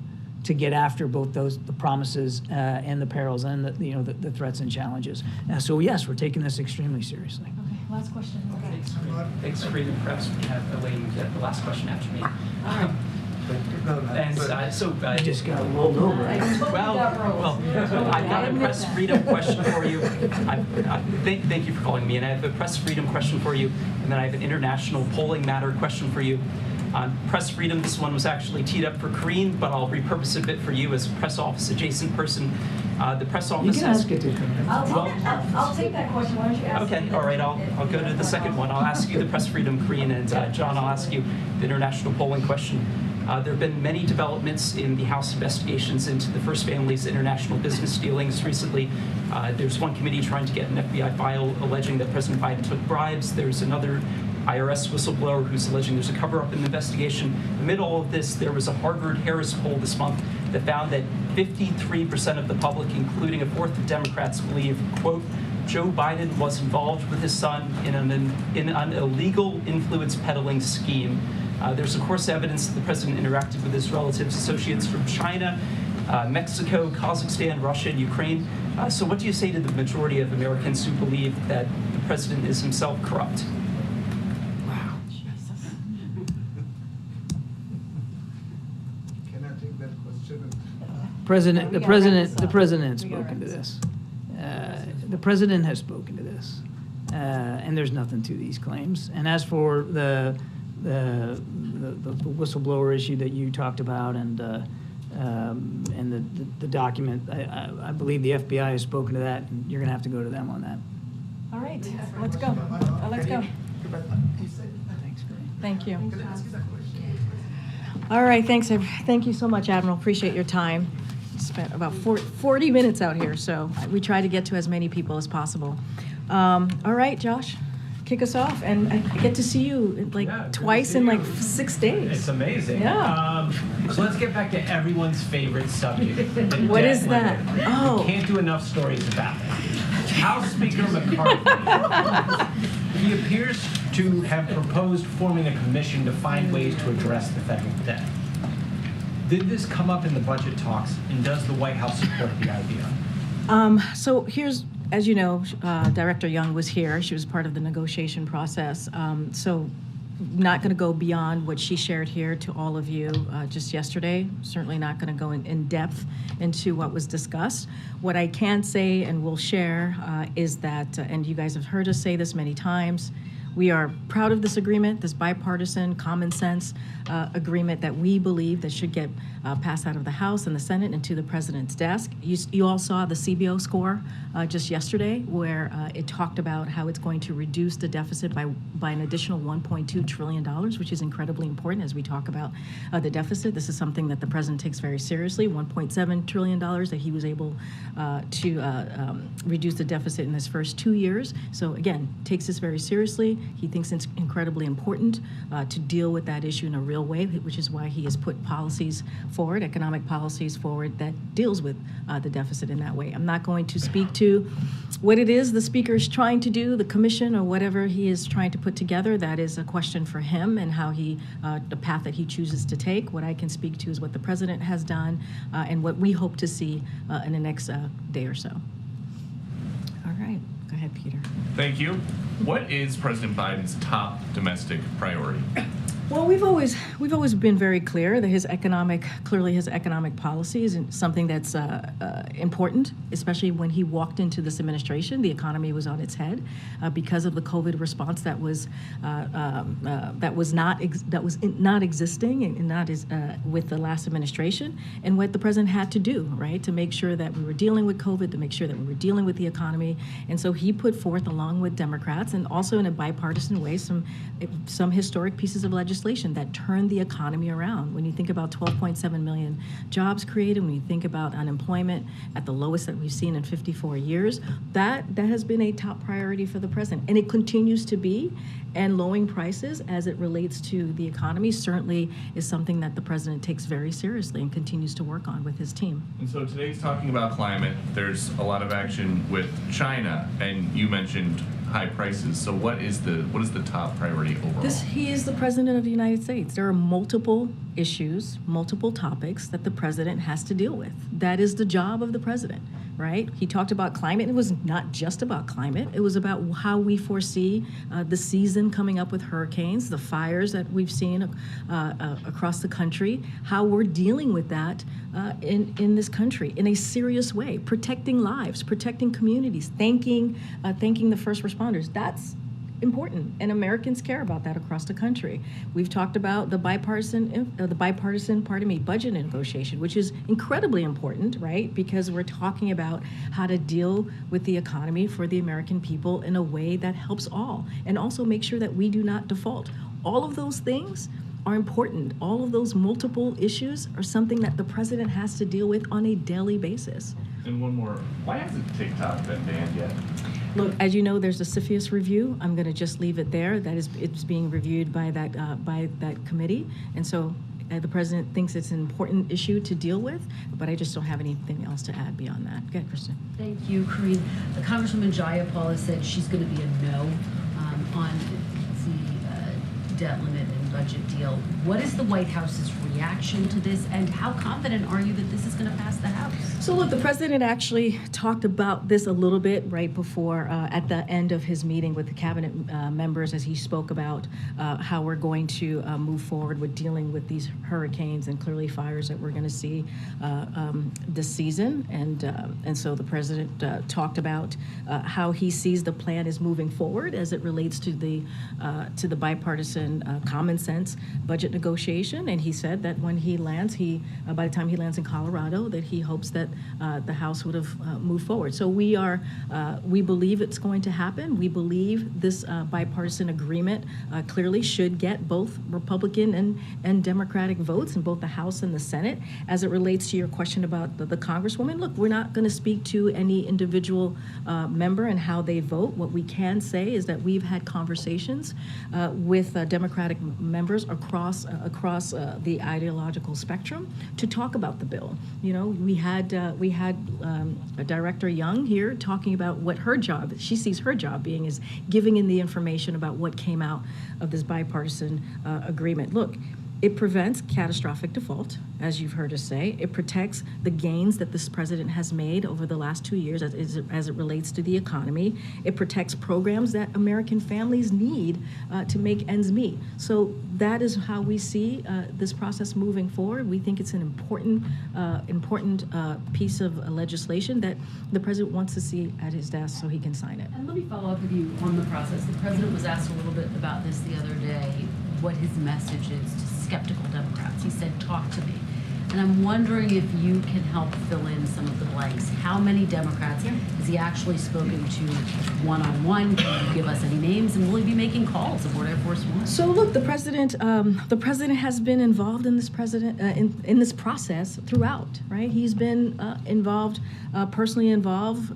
B: to get after both those, the promises and the perils and the threats and challenges. So yes, we're taking this extremely seriously.
A: Okay, last question. Okay.
D: Thanks, Reid and perhaps we can have Elaine get the last question after me. And so
B: I just got rolled over.
D: Well, I've got a press freedom question for you. Thank you for calling me. And I have a press freedom question for you. And then I have an international polling matter question for you. On press freedom, this one was actually teed up for Karine, but I'll repurpose it a bit for you as a press office adjacent person. The press office has...
A: I'll take that question. Why don't you ask?
D: Okay, all right, I'll go to the second one. I'll ask you the press freedom, Karine, and John, I'll ask you the international polling question. There have been many developments in the House investigations into the First Family's international business dealings recently. There's one committee trying to get an FBI file alleging that President Biden took bribes. There's another IRS whistleblower who's alleging there's a cover-up in the investigation. Amid all of this, there was a Harvard-Harris poll this month that found that 53% of the public, including a fourth of Democrats, believe, quote, Joe Biden was involved with his son in an illegal influence peddling scheme. There's, of course, evidence that the president interacted with his relatives, associates from China, Mexico, Kazakhstan, Russia, and Ukraine. So what do you say to the majority of Americans who believe that the president is himself corrupt?
B: The president has spoken to this. The president has spoken to this, and there's nothing to these claims. And as for the whistleblower issue that you talked about, and the document, I believe the FBI has spoken to that, and you're going to have to go to them on that.
A: All right, let's go. Let's go. Thank you. All right, thanks. Thank you so much, Admiral. Appreciate your time. Spent about 40 minutes out here, so we try to get to as many people as possible. All right, Josh, kick us off, and I get to see you twice in 6 days.
R: It's amazing.
A: Yeah.
R: So let's get back to everyone's favorite subject.
A: What is that? Oh.
R: We can't do enough stories about it. House Speaker McCarthy. He appears to have proposed forming a commission to find ways to address the federal debt. Did this come up in the budget talks, and does the White House support the idea?
A: So here's, as you know, Director Young was here. She was part of the negotiation process. So not going to go beyond what she shared here to all of you just yesterday. Certainly not going to go in depth into what was discussed. What I can say and will share is that, and you guys have heard us say this many times, we are proud of this agreement, this bipartisan, common sense agreement that we believe that should get passed out of the House and the Senate and to the President's desk. You all saw the CBO score just yesterday, where it talked about how it's going to reduce the deficit by an additional $1.2 trillion, which is incredibly important as we talk about the deficit. This is something that the President takes very seriously, $1.7 trillion that he was able to reduce the deficit in his first 2 years. So again, takes this very seriously. He thinks it's incredibly important to deal with that issue in a real way, which is why he has put policies forward, economic policies forward, that deals with the deficit in that way. I'm not going to speak to what it is the Speaker is trying to do, the commission, or whatever he is trying to put together. That is a question for him and how he, the path that he chooses to take. What I can speak to is what the President has done and what we hope to see in the next day or so. All right, go ahead, Peter.
E: Thank you. What is President Biden's top domestic priority?
A: Well, we've always been very clear that his economic policy is something that's important, especially when he walked into this administration. The economy was on its head because of the COVID response that was not existing and not with the last administration, and what the president had to do, right, to make sure that we were dealing with COVID, to make sure that we were dealing with the economy. And so he put forth, along with Democrats and also in a bipartisan way, some historic pieces of legislation that turned the economy around. When you think about 12.7 million jobs created, when you think about unemployment at the lowest that we've seen in 54 years, that has been a top priority for the president, and it continues to be. And lowering prices as it relates to the economy certainly is something that the president takes very seriously and continues to work on with his team.
E: And so today's talking about climate. There's a lot of action with China, and you mentioned high prices. So what is the top priority overall?
A: He is the president of the United States. There are multiple issues, multiple topics that the president has to deal with. That is the job of the president, right? He talked about climate. It was not just about climate. It was about how we foresee the season coming up with hurricanes, the fires that we've seen across the country, how we're dealing with that in this country in a serious way, protecting lives, protecting communities, thanking the first responders. That's important, and Americans care about that across the country. We've talked about the bipartisan budget negotiation, which is incredibly important, right? Because we're talking about how to deal with the economy for the American people in a way that helps all, and also make sure that we do not default. All of those things are important. All of those multiple issues are something that the president has to deal with on a daily basis.
E: And one more, why hasn't TikTok been banned yet?
A: Look, as you know, there's a CFIUS review. I'm going to just leave it there. It's being reviewed by that committee, and so the president thinks it's an important issue to deal with. But I just don't have anything else to add beyond that. Go ahead, Kristen.
F: Thank you, Corinne. Congresswoman Jayapal has said she's going to be a no on the debt limit and budget deal. What is the White House's reaction to this, and how confident are you that this is going to pass the House?
A: So look, the president actually talked about this a little bit right before, at the end of his meeting with the cabinet members, as he spoke about how we're going to move forward with dealing with these hurricanes and clearly fires that we're going to see this season. And so the president talked about how he sees the plan is moving forward as it relates to the bipartisan common sense budget negotiation. And he said that when he lands, by the time he lands in Colorado, that he hopes that the House would have moved forward. So we believe it's going to happen. We believe this bipartisan agreement clearly should get both Republican and Democratic votes in both the House and the Senate. As it relates to your question about the Congresswoman, look, we're not going to speak to any individual member and how they vote. What we can say is that we've had conversations with Democratic members across the ideological spectrum to talk about the bill. You know, we had Director Young here talking about what her job, she sees her job being, is giving in the information about what came out of this bipartisan agreement. Look, It prevents catastrophic default, as you've heard us say. It protects the gains that this president has made over the last 2 years as it relates to the economy. It protects programs that American families need to make ends meet. So that is how we see this process moving forward. We think it's an important piece of legislation that the president wants to see at his desk so he can sign it.
F: And let me follow up with you on the process. The president was asked a little bit about this the other day, what his message is to skeptical Democrats. He said, talk to me. And I'm wondering if you can help fill in some of the blanks. How many Democrats has he actually spoken to one-on-one? Can you give us any names? And will he be making calls of what Air Force One?
A: So look, the president has been involved in this in this process throughout, right? He's been involved, personally involved.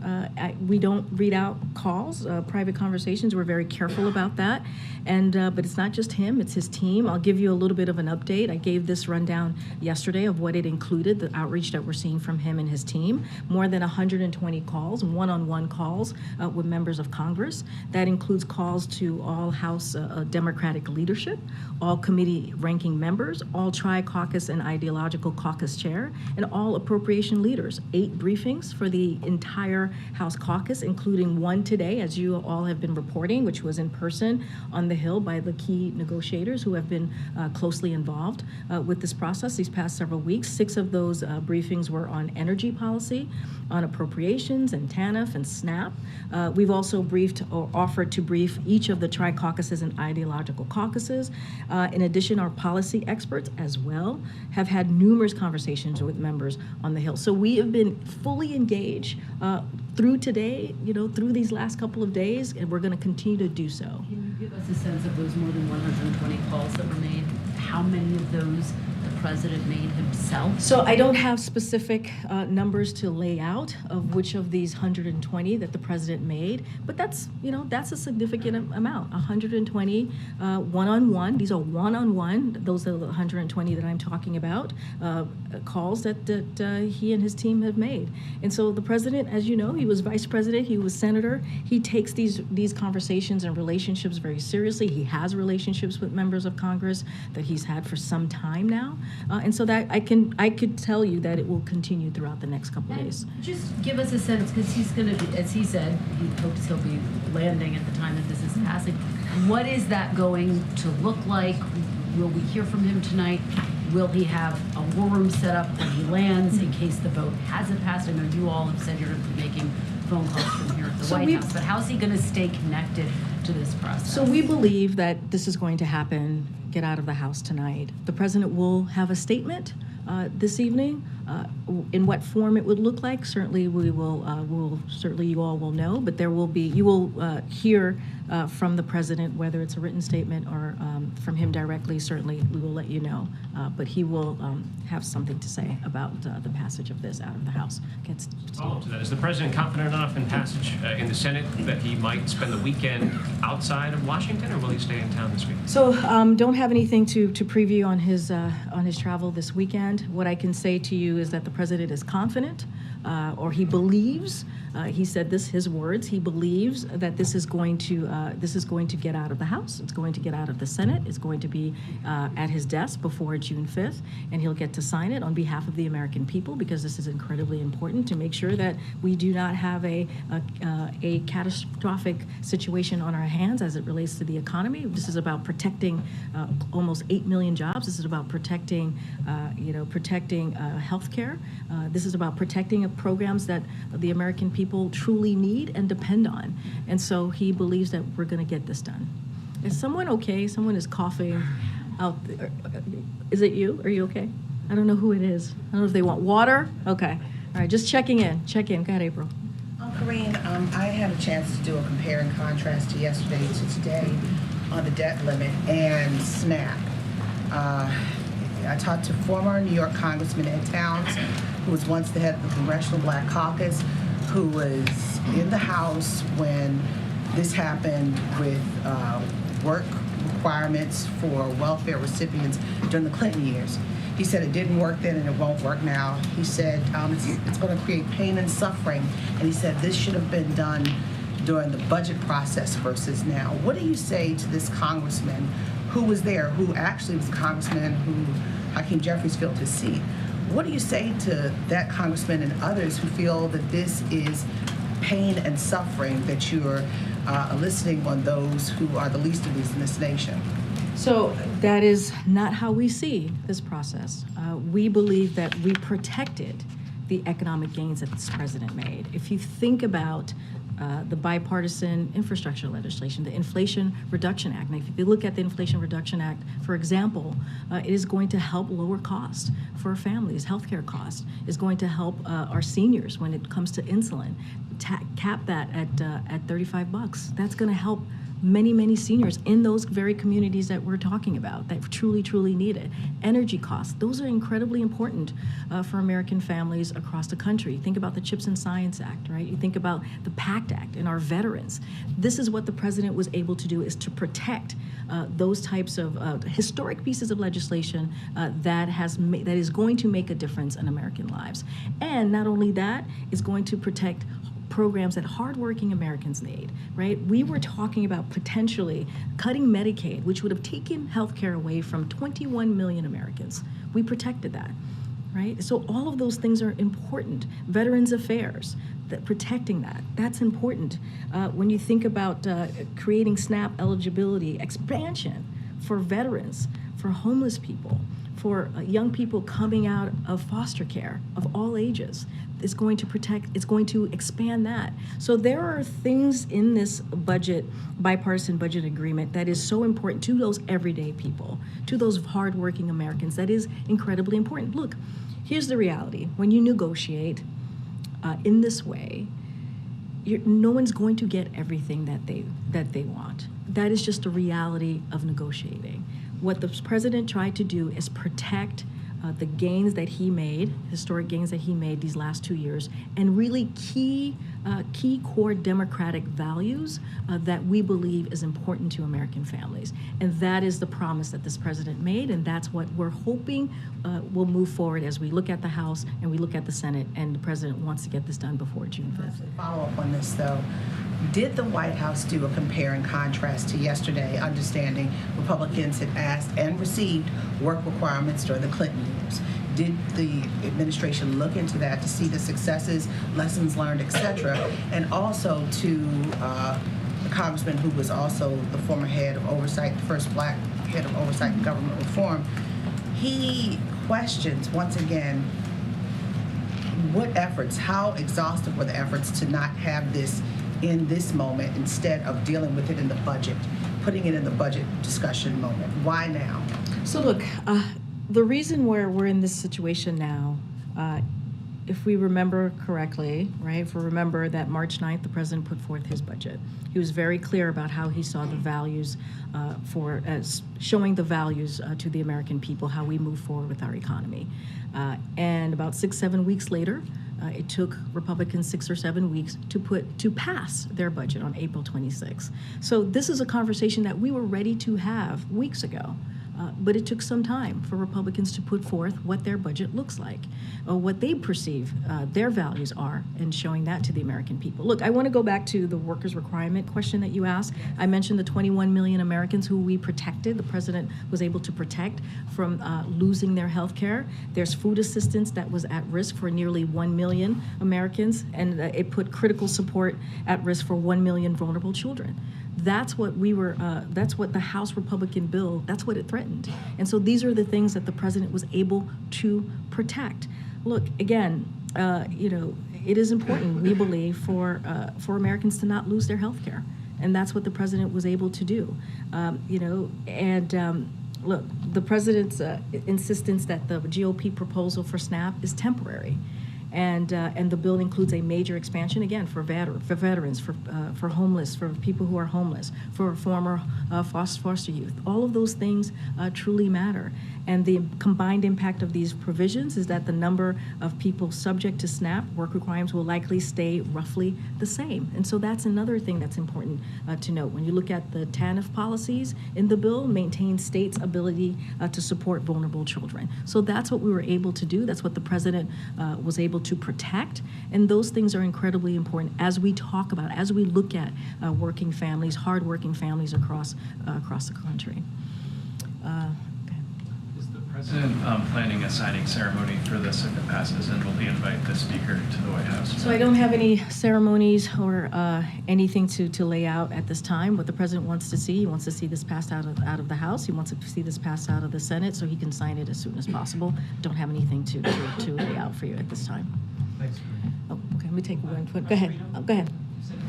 A: We don't read out calls, private conversations. We're very careful about that. And but it's not just him; it's his team. I'll give you a little bit of an update. I gave this rundown yesterday of what it included, the outreach that we're seeing from him and his team. More than 120 calls, one-on-one calls with members of Congress. That includes calls to all House Democratic leadership, all committee ranking members, all tri-caucus and ideological caucus chair, and all appropriation leaders. 8 briefings for the entire House caucus, including one today, as you all have been reporting, which was in person on the Hill by the key negotiators who have been closely involved with this process these past several weeks. 6 of those briefings were on energy policy, on appropriations and TANF and SNAP. We've also briefed or offered to brief each of the tri-caucuses and ideological caucuses. In addition, our policy experts as well have had numerous conversations with members on the Hill. So we have been fully engaged through today, through these last couple of days, and we're going to continue to do so.
F: Can you give us a sense of those more than 120 calls that were made? How many of those the president made himself?
A: So I don't have specific numbers to lay out of which of these 120 that the president made, but that's a significant amount. 120 one-on-one. These are one-on-one. Those are the 120 that I'm talking about. Calls that he and his team have made. And so the president, as you know, he was vice president. He was senator. He takes these conversations and relationships very seriously. He has relationships with members of Congress that he's had for some time now. And so that I could tell you that it will continue throughout the next couple of days.
F: Just give us a sense, because he's going to be, as he said, he hopes he'll be landing at the time that this is passing. What is that going to look like? Will we hear from him tonight? Will he have a war room set up when he lands in case the vote hasn't passed? I know you all have said you're going to be making phone calls from here at the White House, but how's he going to stay connected to this process?
A: So we believe that this is going to happen, get out of the House tonight. The president will have a statement this evening. In what form it would look like, certainly we will. Certainly you all will know, but you will hear from the president, whether it's a written statement or from him directly. Certainly we will let you know, but he will have something to say about the passage of this out of the House.
G: Follow-up to that: is the president confident enough in passage in the Senate that he might spend the weekend outside of Washington, or will he stay in town this week?
A: So don't have anything to preview on his travel this weekend. What I can say to you is that the president is confident, or he believes. He said this, his words. He believes that this is going to get out of the House. It's going to get out of the Senate. It's going to be at his desk before June 5th, and he'll get to sign it on behalf of the American people, because this is incredibly important to make sure that we do not have a catastrophic situation on our hands as it relates to the economy. This is about protecting almost 8 million jobs. This is about protecting health care. This is about protecting programs that the American people truly need and depend on. And so he believes that we're going to get this done. Is someone okay? Someone is coughing out there. Is it you? Are you okay? I don't know who it is. I don't know if they want water. Okay. All right, just checking in. Check in. Go ahead, April.
I: Karine, I had a chance to do a compare and contrast to yesterday to today on the debt limit and SNAP. I talked to former New York Congressman Ed Towns, who was once the head of the Congressional Black Caucus, who was in the House when this happened with work requirements for welfare recipients during the Clinton years. He said it didn't work then and it won't work now. He said it's going to create pain and suffering, and he said this should have been done during the budget process versus now. What do you say to this congressman who was there, who actually was a congressman who Hakeem Jeffries filled his seat. What do you say to that congressman and others who feel that this is pain and suffering that you're eliciting on those who are the least of these in this nation?
A: So that is not how we see this process. We believe that we protected the economic gains that this president made. If you think about the bipartisan infrastructure legislation, the Inflation Reduction Act. Now, if you look at the Inflation Reduction Act, for example, it is going to help lower costs for families. Healthcare costs is going to help our seniors when it comes to insulin. Cap that at $35. That's going to help many, many seniors in those very communities that we're talking about that truly, truly need it. Energy costs, those are incredibly important for American families across the country. Think about the CHIPS and Science Act, right? You think about the PACT Act and our veterans. This is what the president was able to do, is to protect those types of historic pieces of legislation that is going to make a difference in American lives. And not only that, is going to protect programs that hardworking Americans need, right? We were talking about potentially cutting Medicaid, which would have taken health care away from 21 million Americans. We protected that, right? So all of those things are important. Veterans Affairs, protecting that's important. When you think about creating SNAP eligibility, expansion for veterans, for homeless people, for young people coming out of foster care of all ages, is going to protect, it's going to expand that. So there are things in this budget, bipartisan budget agreement, that is so important to those everyday people, to those hardworking Americans, that is incredibly important. Look, here's the reality. When you negotiate in this way, no one's going to get everything that they want. That is just a reality of negotiating. What the president tried to do is protect the gains that he made, historic gains that he made these last 2 years, and really key core democratic values that we believe is important to American families. And that is the promise that this president made, and that's what we're hoping will move forward as we look at the House and we look at the Senate, and the president wants to get this done before June 5th.
I: Follow up on this, though. Did the White House do a compare and contrast to yesterday, understanding Republicans had asked and received work requirements during the Clinton years? Did the administration look into that to see the successes, lessons learned, et cetera? And also to the congressman who was also the former head of oversight, the first black head of oversight and government reform, he questions, once again, what efforts, how exhaustive were the efforts to not have this in this moment instead of dealing with it in the budget, putting it in the budget discussion moment? Why now?
A: So look, the reason where we're in this situation now, if we remember correctly, right, if we remember that March 9th, the president put forth his budget. He was very clear about how he saw the values showing the values to the American people, how we move forward with our economy. And about 6-7 weeks later, it took Republicans 6 or 7 weeks to pass their budget on April 26th. So this is a conversation that we were ready to have weeks ago. But it took some time for Republicans to put forth what their budget looks like, or what they perceive their values are, and showing that to the American people. Look, I want to go back to the workers' requirement question that you asked. I mentioned the 21 million Americans who we protected, the president was able to protect from losing their health care. There's food assistance that was at risk for nearly 1 million Americans, and it put critical support at risk for 1 million vulnerable children. That's what that's what the House Republican bill, that's what it threatened. And so these are the things that the president was able to protect. Look, again, it is important, we believe, for Americans to not lose their health care. And that's what the president was able to do. Look, the president's insistence that the GOP proposal for SNAP is temporary. And the bill includes a major expansion, again, for veterans, for homeless, for people who are homeless, for former foster youth. All of those things truly matter. And the combined impact of these provisions is that the number of people subject to SNAP work requirements will likely stay roughly the same. And so that's another thing that's important to note. When you look at the TANF policies in the bill, maintain states' ability to support vulnerable children. So that's what we were able to do. That's what the president was able to protect. And those things are incredibly important as we talk about, as we look at working families, hardworking families across the country.
J: Is the president planning a signing ceremony for this if it passes, and will he invite the speaker to the White House?
A: So I don't have any ceremonies or anything to lay out at this time. What the president wants to see, he wants to see this passed out of the House. He wants to see this passed out of the Senate so he can sign it as soon as possible. Don't have anything to lay out for you at this time.
J: Thanks.
A: Oh, okay, let me take one. Go ahead. Go ahead.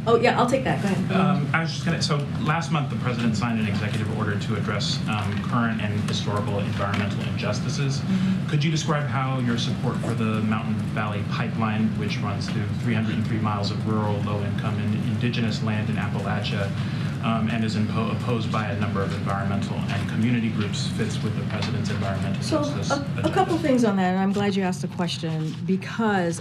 A: Oh, yeah, I'll take that. Go ahead.
K: I was just going to, so last month the president signed an executive order to address current and historical environmental injustices. Could you describe how your support for the Mountain Valley Pipeline, which runs through 303 miles of rural, low-income, and indigenous land in Appalachia, and is opposed by a number of environmental and community groups, fits with the president's environmental justice
A: So
K: agenda?
A: a couple things on that, and I'm glad you asked the question because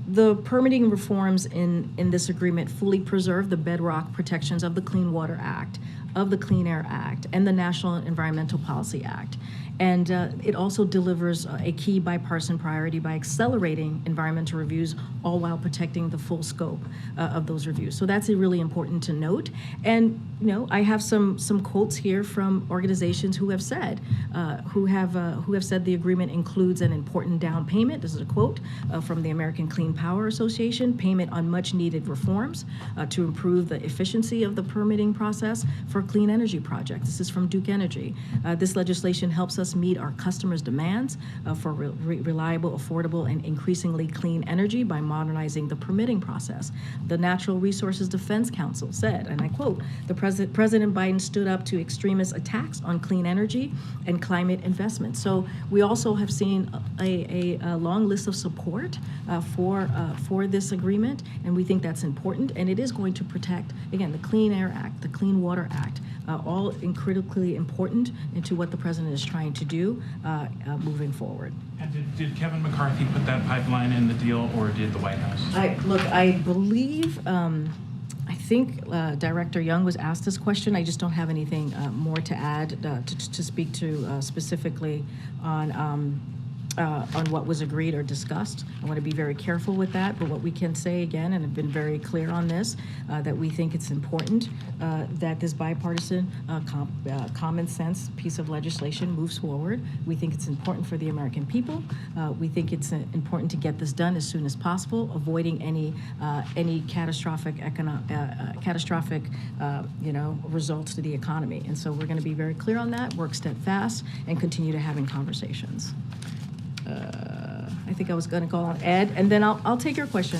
A: the permitting reforms in this agreement fully preserve the bedrock protections of the Clean Water Act, of the Clean Air Act, and the National Environmental Policy Act. And it also delivers a key bipartisan priority by accelerating environmental reviews, all while protecting the full scope of those reviews. So that's really important to note. And I have some quotes here from organizations who have said said the agreement includes an important down payment. This is a quote from the American Clean Power Association: payment on much-needed reforms to improve the efficiency of the permitting process for clean energy projects. This is from Duke Energy. This legislation helps us meet our customers' demands for reliable, affordable, and increasingly clean energy by modernizing the permitting process. The Natural Resources Defense Council said, and I quote, President Biden stood up to extremist attacks on clean energy and climate investment. So we also have seen a long list of support for this agreement, and we think that's important, and it is going to protect, again, the Clean Air Act, the Clean Water Act, all critically important into what the president is trying to do moving forward.
K: And did Kevin McCarthy put that pipeline in the deal, or did the White House?
A: I believe, I think Director Young was asked this question. I just don't have anything more to add to speak to specifically on what was agreed or discussed. I want to be very careful with that, but what we can say again, and have been very clear on this, that we think it's important that this bipartisan, common sense piece of legislation moves forward. We think it's important for the American people. We think it's important to get this done as soon as possible, avoiding any catastrophic results to the economy. And so we're going to be very clear on that, work steadfast, and continue to having conversations. I think I was going to call on Ed, and then I'll take your question.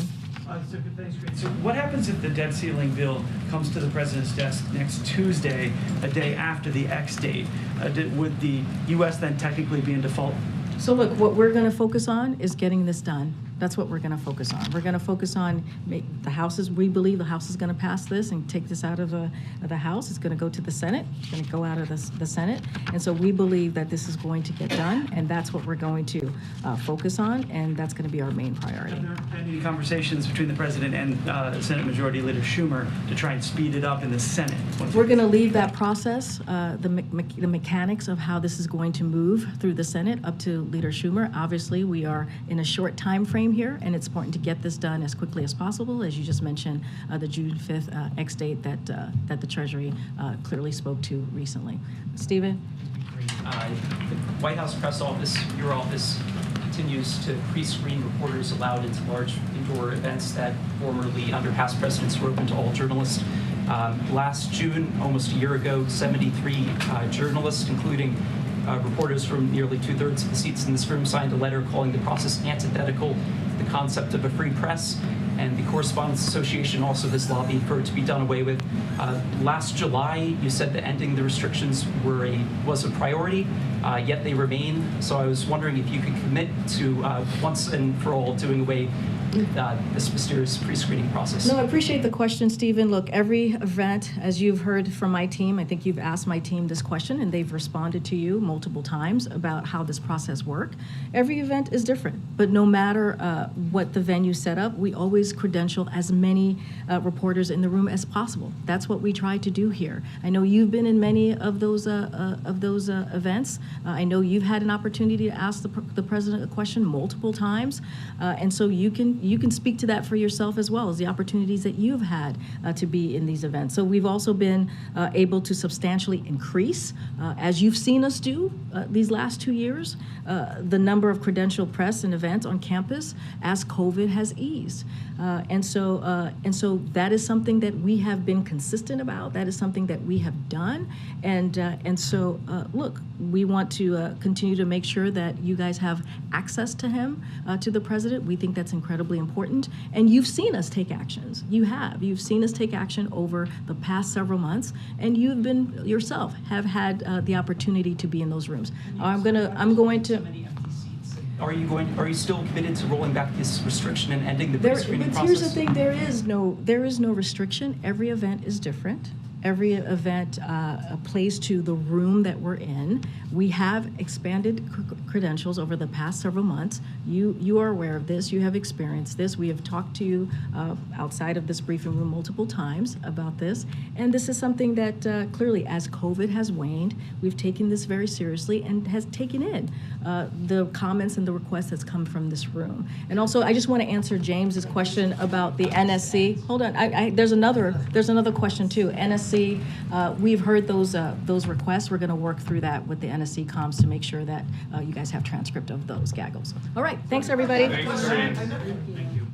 S: So what happens if the debt ceiling bill comes to the president's desk next Tuesday, a day after the X date? Would the U.S. then technically be in default?
A: So look, what we're going to focus on is getting this done. That's what we're going to focus on. We're going to focus on the House's. We believe the House is going to pass this and take this out of the House. It's going to go to the Senate. It's going to go out of the Senate. And so we believe that this is going to get done, and that's what we're going to focus on, and that's going to be our main priority.
S: Have there been any conversations between the president and Senate Majority Leader Schumer to try and speed it up in the Senate?
A: We're going to leave that process, the mechanics of how this is going to move through the Senate up to Leader Schumer. Obviously, we are in a short time frame here, and it's important to get this done as quickly as possible. As you just mentioned, the June 5th X date that the Treasury clearly spoke to recently. Stephen?
D: The White House press office, your office, continues to pre-screen reporters allowed into large indoor events that formerly, under past presidents, were open to all journalists. Last June, almost a year ago, 73 journalists, including reporters from nearly 2/3 of the seats in this room, signed a letter calling the process antithetical to the concept of a free press. And the Correspondents Association also has lobbied for it to be done away with. Last July, you said that ending the restrictions was a priority, yet they remain. So I was wondering if you could commit to once and for all doing away with this mysterious pre-screening process.
A: No, I appreciate the question, Stephen. Look, every event, as you've heard from my team, I think you've asked my team this question, and they've responded to you multiple times about how this process works. Every event is different, but no matter what the venue set up, we always credential as many reporters in the room as possible. That's what we try to do here. I know you've been in many of those events. I know you've had an opportunity to ask the president a question multiple times, and so you can speak to that for yourself as well as the opportunities that you've had to be in these events. So we've also been able to substantially increase, as you've seen us do these last 2 years, the number of credentialed press and events on campus as COVID has eased. And so that is something that we have been consistent about. That is something that we have done. And so, look, we want to continue to make sure that you guys have access to him, to the president. We think that's incredibly important. And you've seen us take actions. You've seen us take action over the past several months, and you've been yourself have had the opportunity to be in those rooms. I'm going to.
D: Are you still committed to rolling back this restriction and ending the pre-screening process?
A: Here's the thing: there is no restriction. Every event is different. Every event plays to the room that we're in. We have expanded credentials over the past several months. You are aware of this. You have experienced this. We have talked to you outside of this briefing room multiple times about this. And this is something that clearly, as COVID has waned, we've taken this very seriously and has taken in the comments and the requests that's come from this room. And also, I just want to answer James's question about the NSC. Hold on, there's another question too. NSC, we've heard those requests. We're going to work through that with the NSC comms to make sure that you guys have transcript of those gaggles. All right, thanks everybody.
K: Thanks. Thank you.